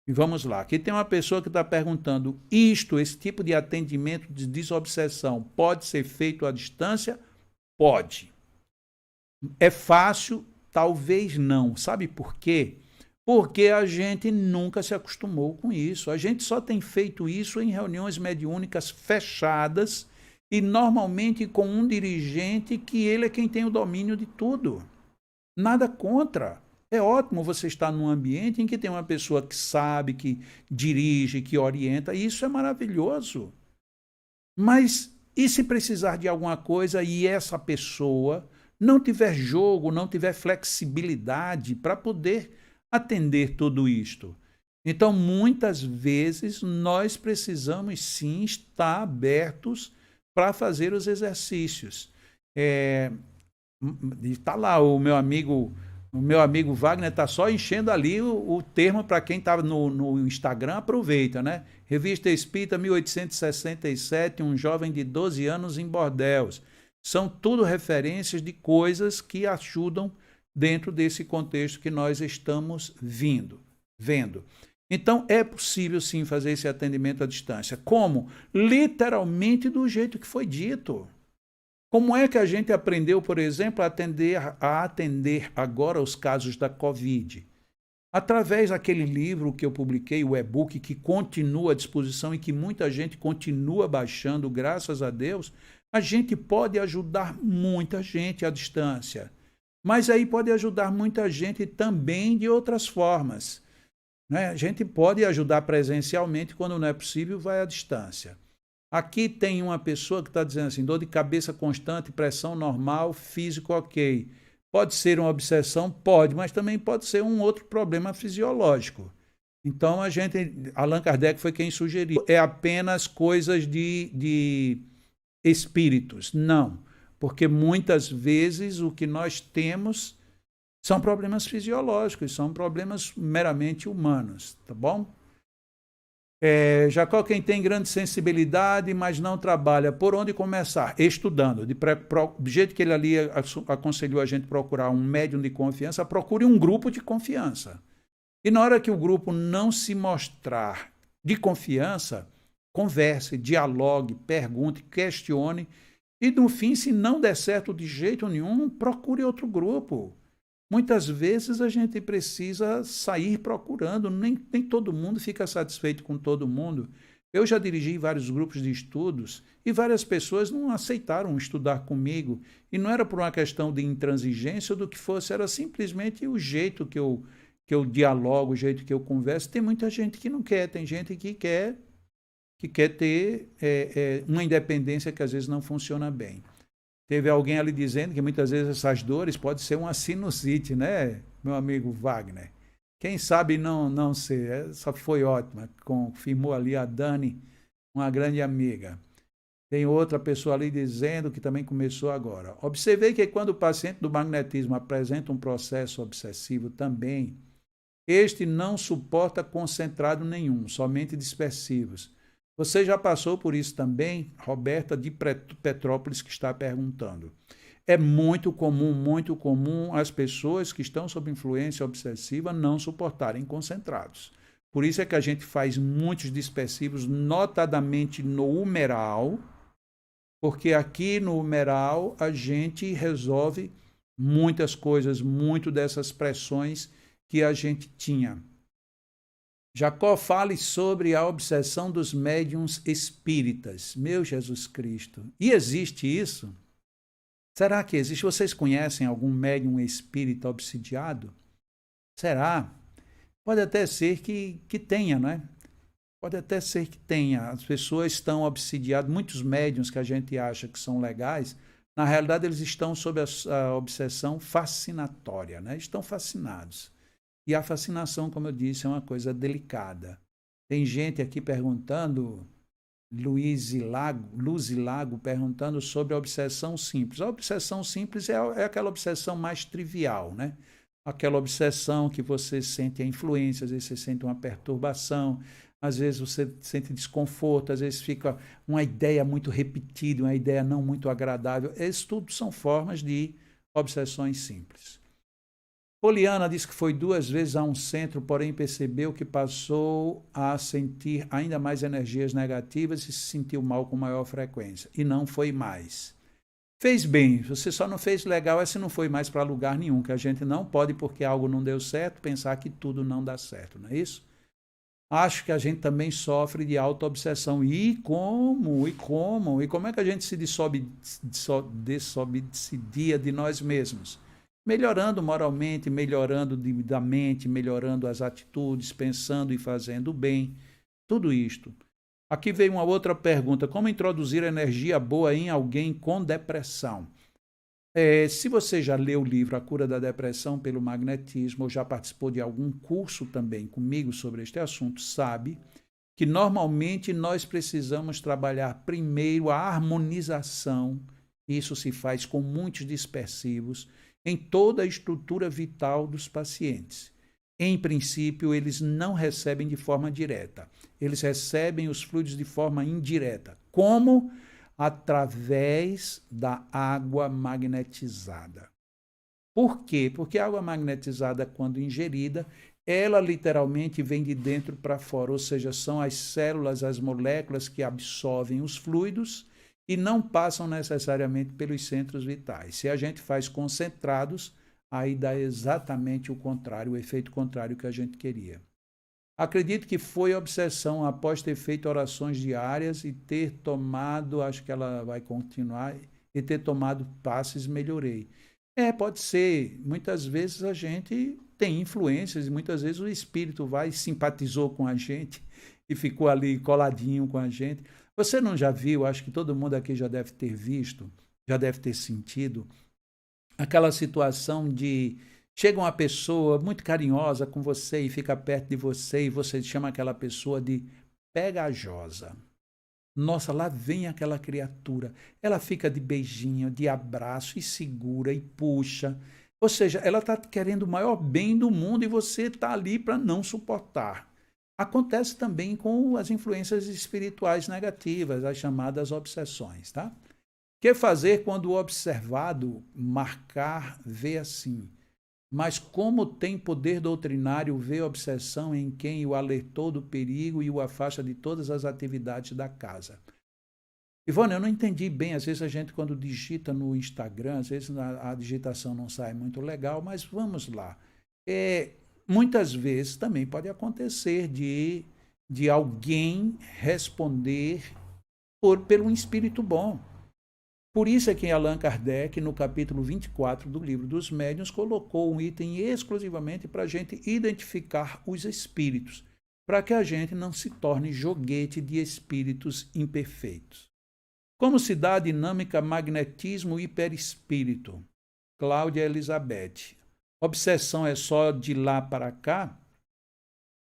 E vamos lá, aqui tem uma pessoa que está perguntando, esse tipo de atendimento de desobsessão pode ser feito à distância? Pode. É fácil? Talvez não. Sabe por quê? Porque a gente nunca se acostumou com isso. A gente só tem feito isso em reuniões mediúnicas fechadas e normalmente com um dirigente que ele é quem tem o domínio de tudo. Nada contra. É ótimo você estar num ambiente em que tem uma pessoa que sabe, que dirige, que orienta, e isso é maravilhoso. Mas e se precisar de alguma coisa e essa pessoa não tiver jogo, não tiver flexibilidade para poder atender tudo isto? Então, muitas vezes, nós precisamos sim estar abertos para fazer os exercícios. Está lá o meu amigo Wagner, está só enchendo ali o termo para quem estava no Instagram, aproveita, né? Revista Espírita 1867, um jovem de 12 anos em Bordéus. São tudo referências de coisas que ajudam dentro desse contexto que nós estamos vendo. Então, é possível sim fazer esse atendimento à distância. Como? Literalmente do jeito que foi dito. Como é que a gente aprendeu, por exemplo, a atender agora os casos da Covid? Através daquele livro que eu publiquei, o e-book, que continua à disposição e que muita gente continua baixando, graças a Deus, a gente pode ajudar muita gente à distância. Mas aí pode ajudar muita gente também de outras formas, né? A gente pode ajudar presencialmente, quando não é possível, vai à distância. Aqui tem uma pessoa que está dizendo assim, dor de cabeça constante, pressão normal, físico ok. Pode ser uma obsessão? Pode, mas também pode ser um outro problema fisiológico. Então, Allan Kardec foi quem sugeriu. É apenas coisas de espíritos. Não, porque muitas vezes o que nós temos são problemas fisiológicos, são problemas meramente humanos, tá bom? Jacó, quem tem grande sensibilidade, mas não trabalha, por onde começar? Estudando. Do jeito que ele ali aconselhou a gente procurar um médium de confiança, procure um grupo de confiança. E na hora que o grupo não se mostrar de confiança, converse, dialogue, pergunte, questione. E no fim, se não der certo de jeito nenhum, procure outro grupo. Muitas vezes a gente precisa sair procurando, nem todo mundo fica satisfeito com todo mundo. Eu já dirigi vários grupos de estudos e várias pessoas não aceitaram estudar comigo. E não era por uma questão de intransigência ou do que fosse, era simplesmente o jeito que eu dialogo, o jeito que eu converso. Tem muita gente que não quer, tem gente que quer ter uma independência que às vezes não funciona bem. Teve alguém ali dizendo que muitas vezes essas dores podem ser uma sinusite, né, meu amigo Wagner? Quem sabe não ser. Essa foi ótima. Confirmou ali a Dani, uma grande amiga. Tem outra pessoa ali dizendo que também começou agora. Observei que quando o paciente do magnetismo apresenta um processo obsessivo também, este não suporta concentrado nenhum, somente dispersivos. Você já passou por isso também, Roberta de Petrópolis, que está perguntando. É muito comum as pessoas que estão sob influência obsessiva não suportarem concentrados. Por isso é que a gente faz muitos dispersivos, notadamente no humeral, porque aqui no humeral a gente resolve muitas coisas, muito dessas pressões que a gente tinha. Jacó, fale sobre a obsessão dos médiuns espíritas. Meu Jesus Cristo. E existe isso? Será que existe? Vocês conhecem algum médium espírita obsidiado? Será? Pode até ser que tenha, não é? Pode até ser que tenha. As pessoas estão obsidiadas, muitos médiuns que a gente acha que são legais, na realidade eles estão sob a obsessão fascinatória, né? Estão fascinados. E a fascinação, como eu disse, é uma coisa delicada. Tem gente aqui perguntando, Luz e Lago perguntando sobre a obsessão simples. A obsessão simples é aquela obsessão mais trivial, né? Aquela obsessão que você sente a influência, às vezes você sente uma perturbação, às vezes você sente desconforto, às vezes fica uma ideia muito repetida, uma ideia não muito agradável. Isso tudo são formas de obsessões simples. Poliana disse que foi 2 vezes a um centro, porém percebeu que passou a sentir ainda mais energias negativas e se sentiu mal com maior frequência. E não foi mais. Fez bem, você só não fez legal se não foi mais para lugar nenhum, que a gente não pode, porque algo não deu certo, pensar que tudo não dá certo, não é isso? Acho que a gente também sofre de auto-obsessão. E como? E como é que a gente se desobsedia de nós mesmos? Melhorando moralmente, melhorando da mente, melhorando as atitudes, pensando e fazendo bem, tudo isto. Aqui veio uma outra pergunta, como introduzir energia boa em alguém com depressão? Se você já leu o livro A Cura da Depressão pelo Magnetismo, ou já participou de algum curso também comigo sobre este assunto, sabe que normalmente nós precisamos trabalhar primeiro a harmonização, isso se faz com muitos dispersivos, em toda a estrutura vital dos pacientes. Em princípio, eles não recebem de forma direta. Eles recebem os fluidos de forma indireta. Como? Através da água magnetizada. Por quê? Porque a água magnetizada, quando ingerida, ela literalmente vem de dentro para fora, ou seja, são as células, as moléculas que absorvem os fluidos e não passam necessariamente pelos centros vitais. Se a gente faz concentrados, aí dá exatamente o contrário, o efeito contrário que a gente queria. Acredito que foi obsessão após ter feito orações diárias e ter tomado, acho que ela vai continuar, e ter tomado passes, melhorei. Pode ser. Muitas vezes a gente tem influências e muitas vezes o espírito vai, simpatizou com a gente e ficou ali coladinho com a gente. Você não já viu, acho que todo mundo aqui já deve ter visto, já deve ter sentido, aquela situação de chega uma pessoa muito carinhosa com você e fica perto de você e você chama aquela pessoa de pegajosa. Nossa, lá vem aquela criatura. Ela fica de beijinho, de abraço e segura e puxa. Ou seja, ela está querendo o maior bem do mundo e você está ali para não suportar. Acontece também com as influências espirituais negativas, as chamadas obsessões, tá? O que fazer quando o observado marcar vê assim? Mas como tem poder doutrinário vê obsessão em quem o alertou do perigo e o afasta de todas as atividades da casa? Ivone, eu não entendi bem, às vezes a gente quando digita no Instagram, às vezes a digitação não sai muito legal, mas vamos lá. Muitas vezes também pode acontecer de alguém responder pelo um espírito bom. Por isso é que Allan Kardec, no capítulo 24 do Livro dos Médiuns, colocou um item exclusivamente para a gente identificar os espíritos, para que a gente não se torne joguete de espíritos imperfeitos. Como se dá a dinâmica magnetismo e perispírito? Cláudia Elizabeth. Obsessão é só de lá para cá?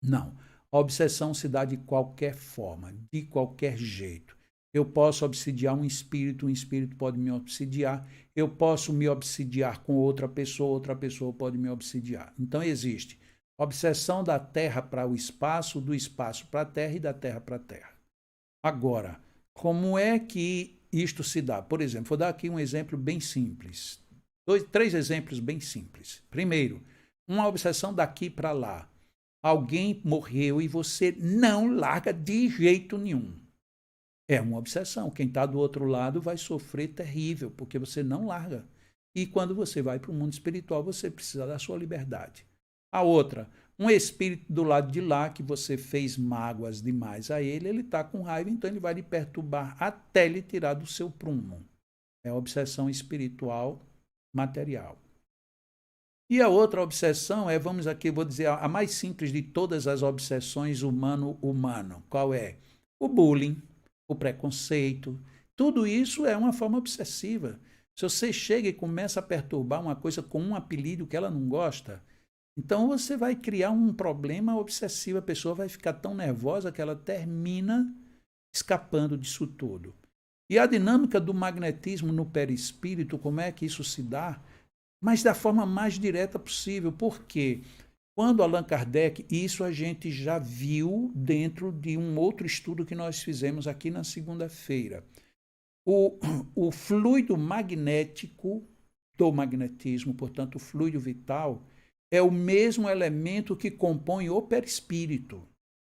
Não. A obsessão se dá de qualquer forma, de qualquer jeito. Eu posso obsidiar um espírito pode me obsidiar. Eu posso me obsidiar com outra pessoa pode me obsidiar. Então existe obsessão da Terra para o espaço, do espaço para a Terra e da Terra para a Terra. Agora, como é que isto se dá? Por exemplo, vou dar aqui um exemplo bem simples. Três exemplos bem simples. Primeiro, uma obsessão daqui para lá. Alguém morreu e você não larga de jeito nenhum. É uma obsessão. Quem está do outro lado vai sofrer terrível, porque você não larga. E quando você vai para o mundo espiritual, você precisa da sua liberdade. A outra, um espírito do lado de lá, que você fez mágoas demais a ele está com raiva, então ele vai lhe perturbar até lhe tirar do seu prumo. É a obsessão espiritual material. E a outra obsessão vamos aqui, vou dizer, a mais simples de todas as obsessões humano-humano. Qual é? O bullying, o preconceito. Tudo isso é uma forma obsessiva. Se você chega e começa a perturbar uma coisa com um apelido que ela não gosta, então você vai criar um problema obsessivo. A pessoa vai ficar tão nervosa que ela termina escapando disso tudo. E a dinâmica do magnetismo no perispírito, como é que isso se dá? Mas da forma mais direta possível. Por quê? Quando Allan Kardec, isso a gente já viu dentro de um outro estudo que nós fizemos aqui na segunda-feira. O fluido magnético do magnetismo, portanto, o fluido vital, é o mesmo elemento que compõe o perispírito.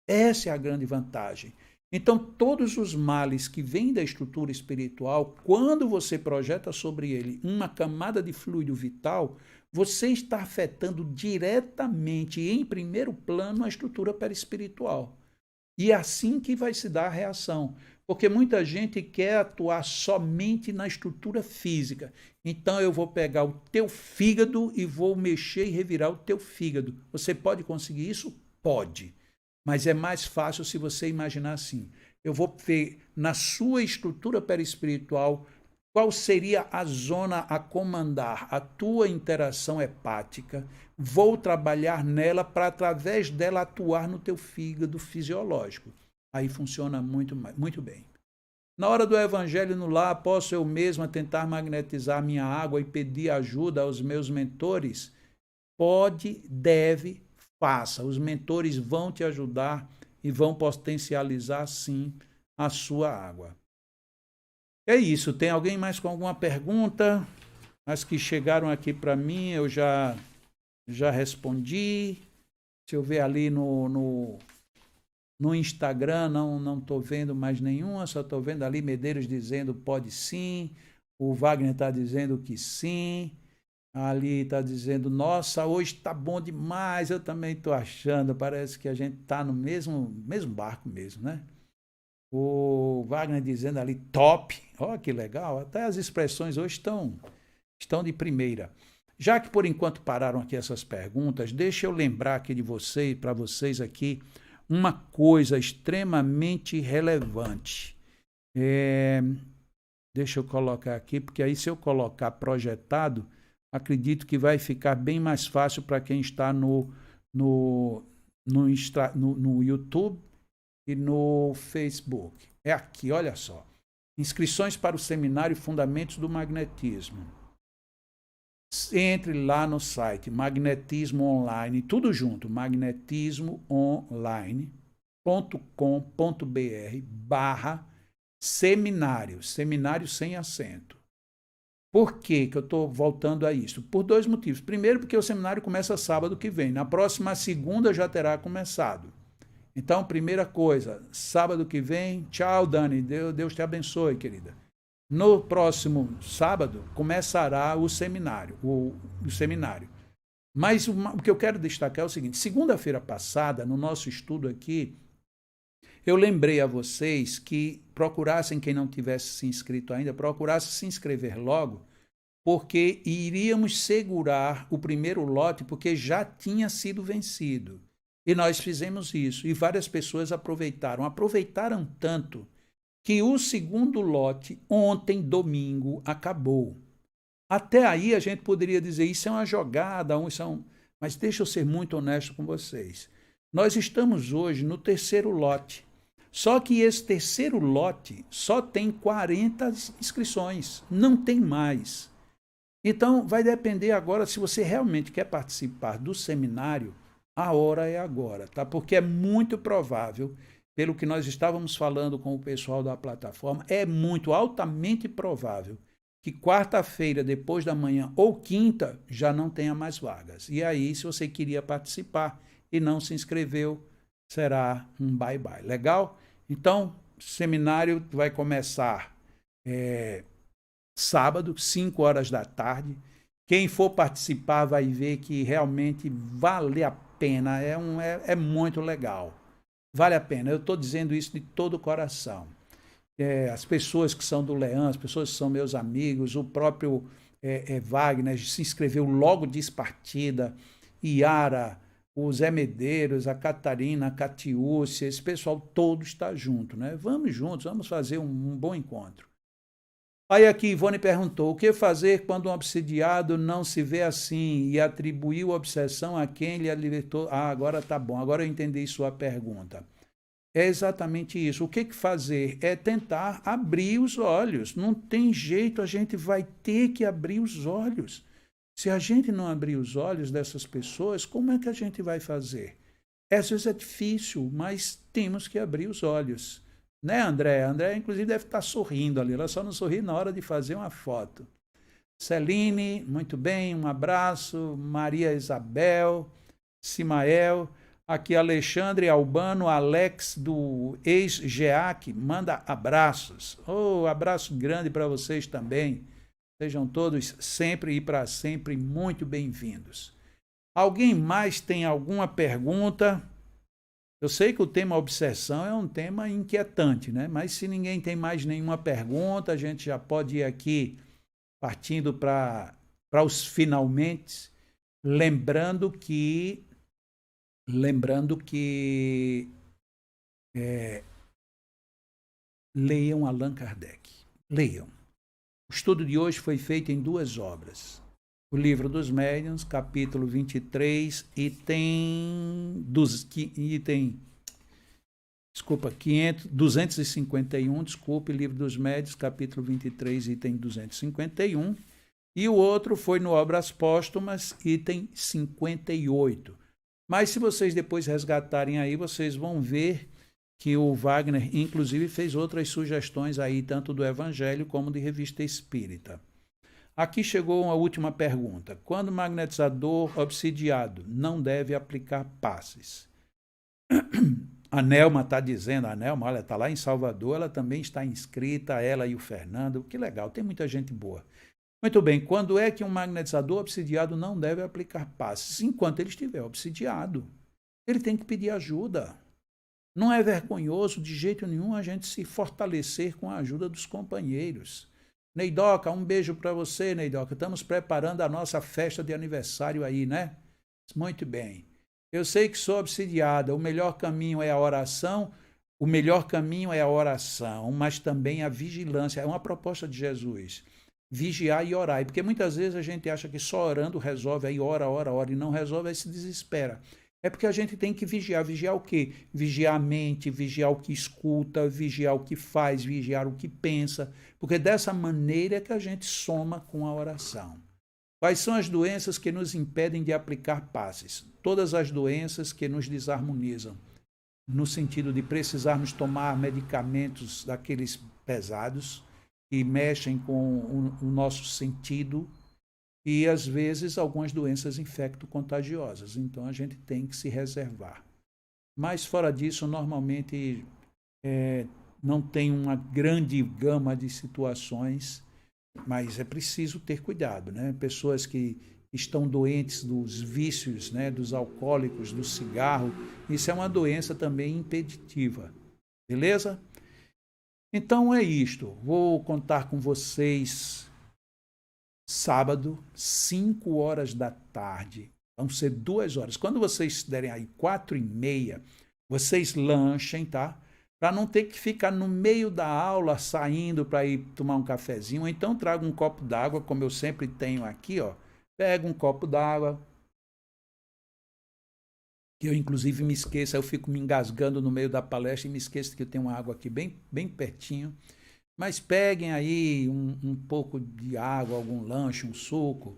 Essa é a grande vantagem. Então, todos os males que vêm da estrutura espiritual, quando você projeta sobre ele uma camada de fluido vital, você está afetando diretamente, em primeiro plano, a estrutura perispiritual. E é assim que vai se dar a reação. Porque muita gente quer atuar somente na estrutura física. Então, eu vou pegar o teu fígado e vou mexer e revirar o teu fígado. Você pode conseguir isso? Pode. Mas é mais fácil se você imaginar assim. Eu vou ver na sua estrutura perispiritual qual seria a zona a comandar a tua interação hepática. Vou trabalhar nela para, através dela, atuar no teu fígado fisiológico. Aí funciona muito bem. Na hora do evangelho no lar, posso eu mesma tentar magnetizar minha água e pedir ajuda aos meus mentores? Pode, deve, faça. Os mentores vão te ajudar e vão potencializar, sim, a sua água. É isso. Tem alguém mais com alguma pergunta? As que chegaram aqui para mim, eu já respondi. Se eu ver ali no Instagram, não estou vendo mais nenhuma, só estou vendo ali Medeiros dizendo pode sim. O Wagner está dizendo que sim. Ali está dizendo, nossa, hoje está bom demais, eu também estou achando, parece que a gente está no mesmo barco mesmo, né? O Wagner dizendo ali, top, ó que legal, até as expressões hoje estão de primeira. Já que por enquanto pararam aqui essas perguntas, deixa eu lembrar aqui de vocês, para vocês aqui, uma coisa extremamente relevante. Deixa eu colocar aqui, porque aí se eu colocar projetado, acredito que vai ficar bem mais fácil para quem está no YouTube e no Facebook. É aqui, olha só. Inscrições para o seminário Fundamentos do Magnetismo. Entre lá no site Magnetismo Online, tudo junto, magnetismoonline.com.br/seminário, seminário sem acento. Por que eu estou voltando a isso? Por dois motivos. Primeiro, porque o seminário começa sábado que vem. Na próxima segunda já terá começado. Então, primeira coisa, sábado que vem, tchau, Dani, Deus te abençoe, querida. No próximo sábado começará o seminário. Mas o que eu quero destacar é o seguinte, segunda-feira passada, no nosso estudo aqui, eu lembrei a vocês que procurassem, quem não tivesse se inscrito ainda, procurasse se inscrever logo, porque iríamos segurar o primeiro lote, porque já tinha sido vencido. E nós fizemos isso, e várias pessoas aproveitaram tanto, que o segundo lote, ontem, domingo, acabou. Até aí a gente poderia dizer, isso é uma jogada, mas deixa eu ser muito honesto com vocês. Nós estamos hoje no terceiro lote, só que esse terceiro lote só tem 40 inscrições, não tem mais. Então, vai depender agora, se você realmente quer participar do seminário, a hora é agora, tá? Porque é muito provável, pelo que nós estávamos falando com o pessoal da plataforma, é muito altamente provável que quarta-feira, depois da manhã ou quinta, já não tenha mais vagas. E aí, se você queria participar e não se inscreveu, será um bye-bye. Legal? Então, o seminário vai começar sábado, 5 horas da tarde. Quem for participar vai ver que realmente vale a pena, é muito legal. Vale a pena, eu estou dizendo isso de todo o coração. As pessoas que são do Leão, as pessoas que são meus amigos, o próprio Wagner se inscreveu logo despartida, Iara, o Zé Medeiros, a Catarina, a Catiúcia, esse pessoal todo está junto, né? Vamos juntos, vamos fazer um bom encontro. Aí aqui Ivone perguntou, o que fazer quando um obsidiado não se vê assim e atribuiu a obsessão a quem lhe libertou? Agora tá bom, agora eu entendi sua pergunta. É exatamente isso. O que fazer? É tentar abrir os olhos. Não tem jeito, a gente vai ter que abrir os olhos. Se a gente não abrir os olhos dessas pessoas, como é que a gente vai fazer? Às vezes é difícil, mas temos que abrir os olhos. Né, André? André, inclusive, deve estar sorrindo ali. Ela só não sorri na hora de fazer uma foto. Celine, muito bem, um abraço. Maria Isabel, Simael. Aqui Alexandre Albano, Alex do ex-GEAC, manda abraços. Abraço grande para vocês também. Sejam todos sempre e para sempre muito bem-vindos. Alguém mais tem alguma pergunta? Eu sei que o tema obsessão é um tema inquietante, né? Mas se ninguém tem mais nenhuma pergunta, a gente já pode ir aqui partindo para os finalmente, lembrando que leiam Allan Kardec. Leiam. O estudo de hoje foi feito em 2 obras. O Livro dos Médiuns, capítulo 23, item 251, Livro dos Médiuns, capítulo 23, item 251. E o outro foi no Obras Póstumas, item 58. Mas se vocês depois resgatarem aí, vocês vão ver que o Wagner, inclusive, fez outras sugestões aí, tanto do Evangelho como de Revista Espírita. Aqui chegou uma última pergunta. Quando o magnetizador obsidiado não deve aplicar passes? A Nelma está dizendo, olha, está lá em Salvador, ela também está inscrita, ela e o Fernando, que legal, tem muita gente boa. Muito bem, quando é que um magnetizador obsidiado não deve aplicar passes? Enquanto ele estiver obsidiado, ele tem que pedir ajuda. Não é vergonhoso de jeito nenhum a gente se fortalecer com a ajuda dos companheiros. Neidoca, um beijo para você, Neidoca. Estamos preparando a nossa festa de aniversário aí, né? Muito bem. Eu sei que sou obsidiada. O melhor caminho é a oração. O melhor caminho é a oração, mas também a vigilância. É uma proposta de Jesus. Vigiar e orar. Porque muitas vezes a gente acha que só orando resolve, aí ora, e não resolve, aí se desespera. É porque a gente tem que vigiar. Vigiar o quê? Vigiar a mente, vigiar o que escuta, vigiar o que faz, vigiar o que pensa. Porque dessa maneira é que a gente soma com a oração. Quais são as doenças que nos impedem de aplicar passes? Todas as doenças que nos desarmonizam, no sentido de precisarmos tomar medicamentos daqueles pesados, que mexem com o nosso sentido, e às vezes algumas doenças infecto-contagiosas. Então a gente tem que se reservar. Mas fora disso, normalmente não tem uma grande gama de situações, mas é preciso ter cuidado, né? Pessoas que estão doentes dos vícios, né, dos alcoólicos, do cigarro, isso é uma doença também impeditiva, beleza? Então é isto, vou contar com vocês sábado, 5 horas da tarde, vão ser 2 horas, quando vocês derem aí 4h30, vocês lanchem, tá? Para não ter que ficar no meio da aula saindo para ir tomar um cafezinho, ou então traga um copo d'água, como eu sempre tenho aqui, ó. Pega um copo d'água, que eu inclusive me esqueço, eu fico me engasgando no meio da palestra e me esqueço que eu tenho uma água aqui bem pertinho. Mas peguem aí um pouco de água, algum lanche, um suco.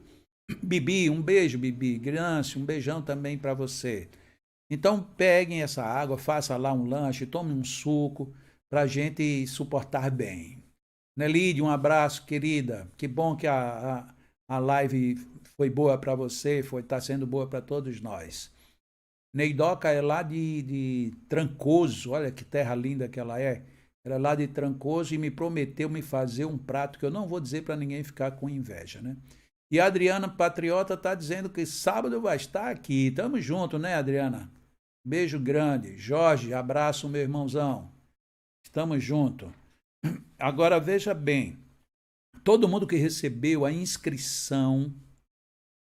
Bibi, um beijo, Bibi. Grâncio, um beijão também para você. Então peguem essa água, faça lá um lanche, tome um suco para a gente suportar bem. Nelide, um abraço, querida. Que bom que a live foi boa para você, está sendo boa para todos nós. Neidoca é lá de Trancoso, olha que terra linda que ela é. Ela é lá de Trancoso e me prometeu me fazer um prato que eu não vou dizer para ninguém ficar com inveja, né? E a Adriana Patriota está dizendo que sábado vai estar aqui. Tamo junto, né, Adriana? Beijo grande. Jorge, abraço, meu irmãozão. Estamos juntos. Agora, veja bem. Todo mundo que recebeu a inscrição,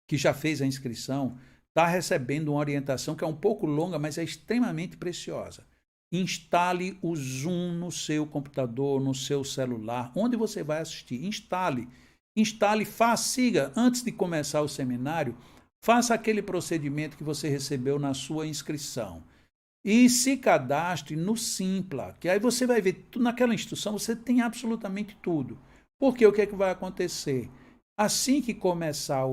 que já fez a inscrição, está recebendo uma orientação que é um pouco longa, mas é extremamente preciosa. Instale o Zoom no seu computador, no seu celular, onde você vai assistir. Instale, faça, siga, antes de começar o seminário, faça aquele procedimento que você recebeu na sua inscrição. E se cadastre no Simpla, que aí você vai ver, naquela instrução você tem absolutamente tudo. Porque o que é que vai acontecer? Assim que começar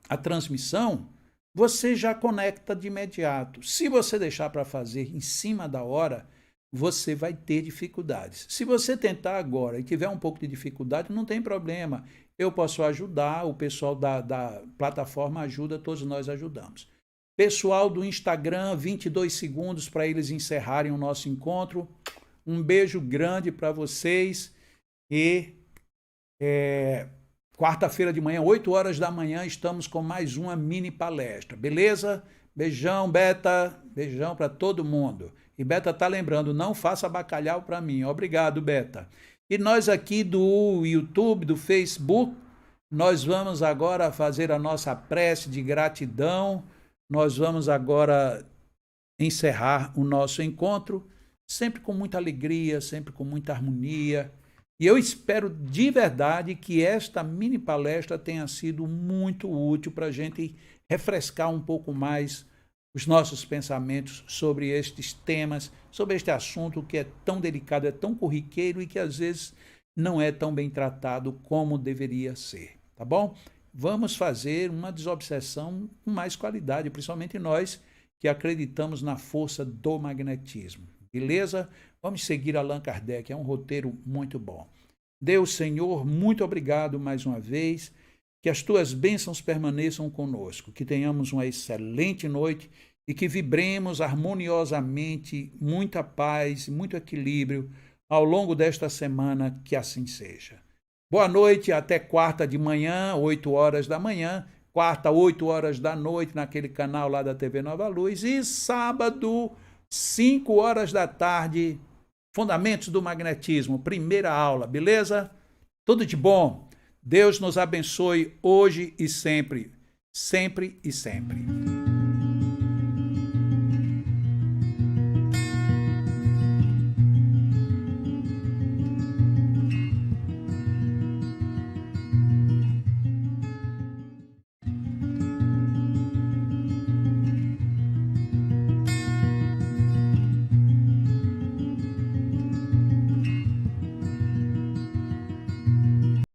a transmissão, você já conecta de imediato. Se você deixar para fazer em cima da hora, você vai ter dificuldades. Se você tentar agora e tiver um pouco de dificuldade, não tem problema. Eu posso ajudar, o pessoal da plataforma ajuda, todos nós ajudamos. Pessoal do Instagram, 22 segundos para eles encerrarem o nosso encontro. Um beijo grande para vocês e quarta-feira de manhã, 8 horas da manhã, estamos com mais uma mini palestra, beleza? Beijão, Beta, beijão para todo mundo. E Beta tá lembrando, não faça bacalhau para mim. Obrigado, Beta. E nós aqui do YouTube, do Facebook, nós vamos agora fazer a nossa prece de gratidão. Nós vamos agora encerrar o nosso encontro, sempre com muita alegria, sempre com muita harmonia. E eu espero de verdade que esta mini palestra tenha sido muito útil para a gente refrescar um pouco mais os nossos pensamentos sobre estes temas, sobre este assunto que é tão delicado, é tão corriqueiro e que às vezes não é tão bem tratado como deveria ser, tá bom? Vamos fazer uma desobsessão com mais qualidade, principalmente nós que acreditamos na força do magnetismo, beleza? Vamos seguir Allan Kardec, é um roteiro muito bom. Deus, Senhor, muito obrigado mais uma vez, que as tuas bênçãos permaneçam conosco, que tenhamos uma excelente noite e que vibremos harmoniosamente, muita paz, muito equilíbrio ao longo desta semana, que assim seja. Boa noite, até quarta de manhã, 8 horas da manhã, quarta, 8 horas da noite, naquele canal lá da TV Nova Luz, e sábado, 5 horas da tarde, Fundamentos do Magnetismo, primeira aula, beleza? Tudo de bom. Deus nos abençoe hoje e sempre. Sempre e sempre.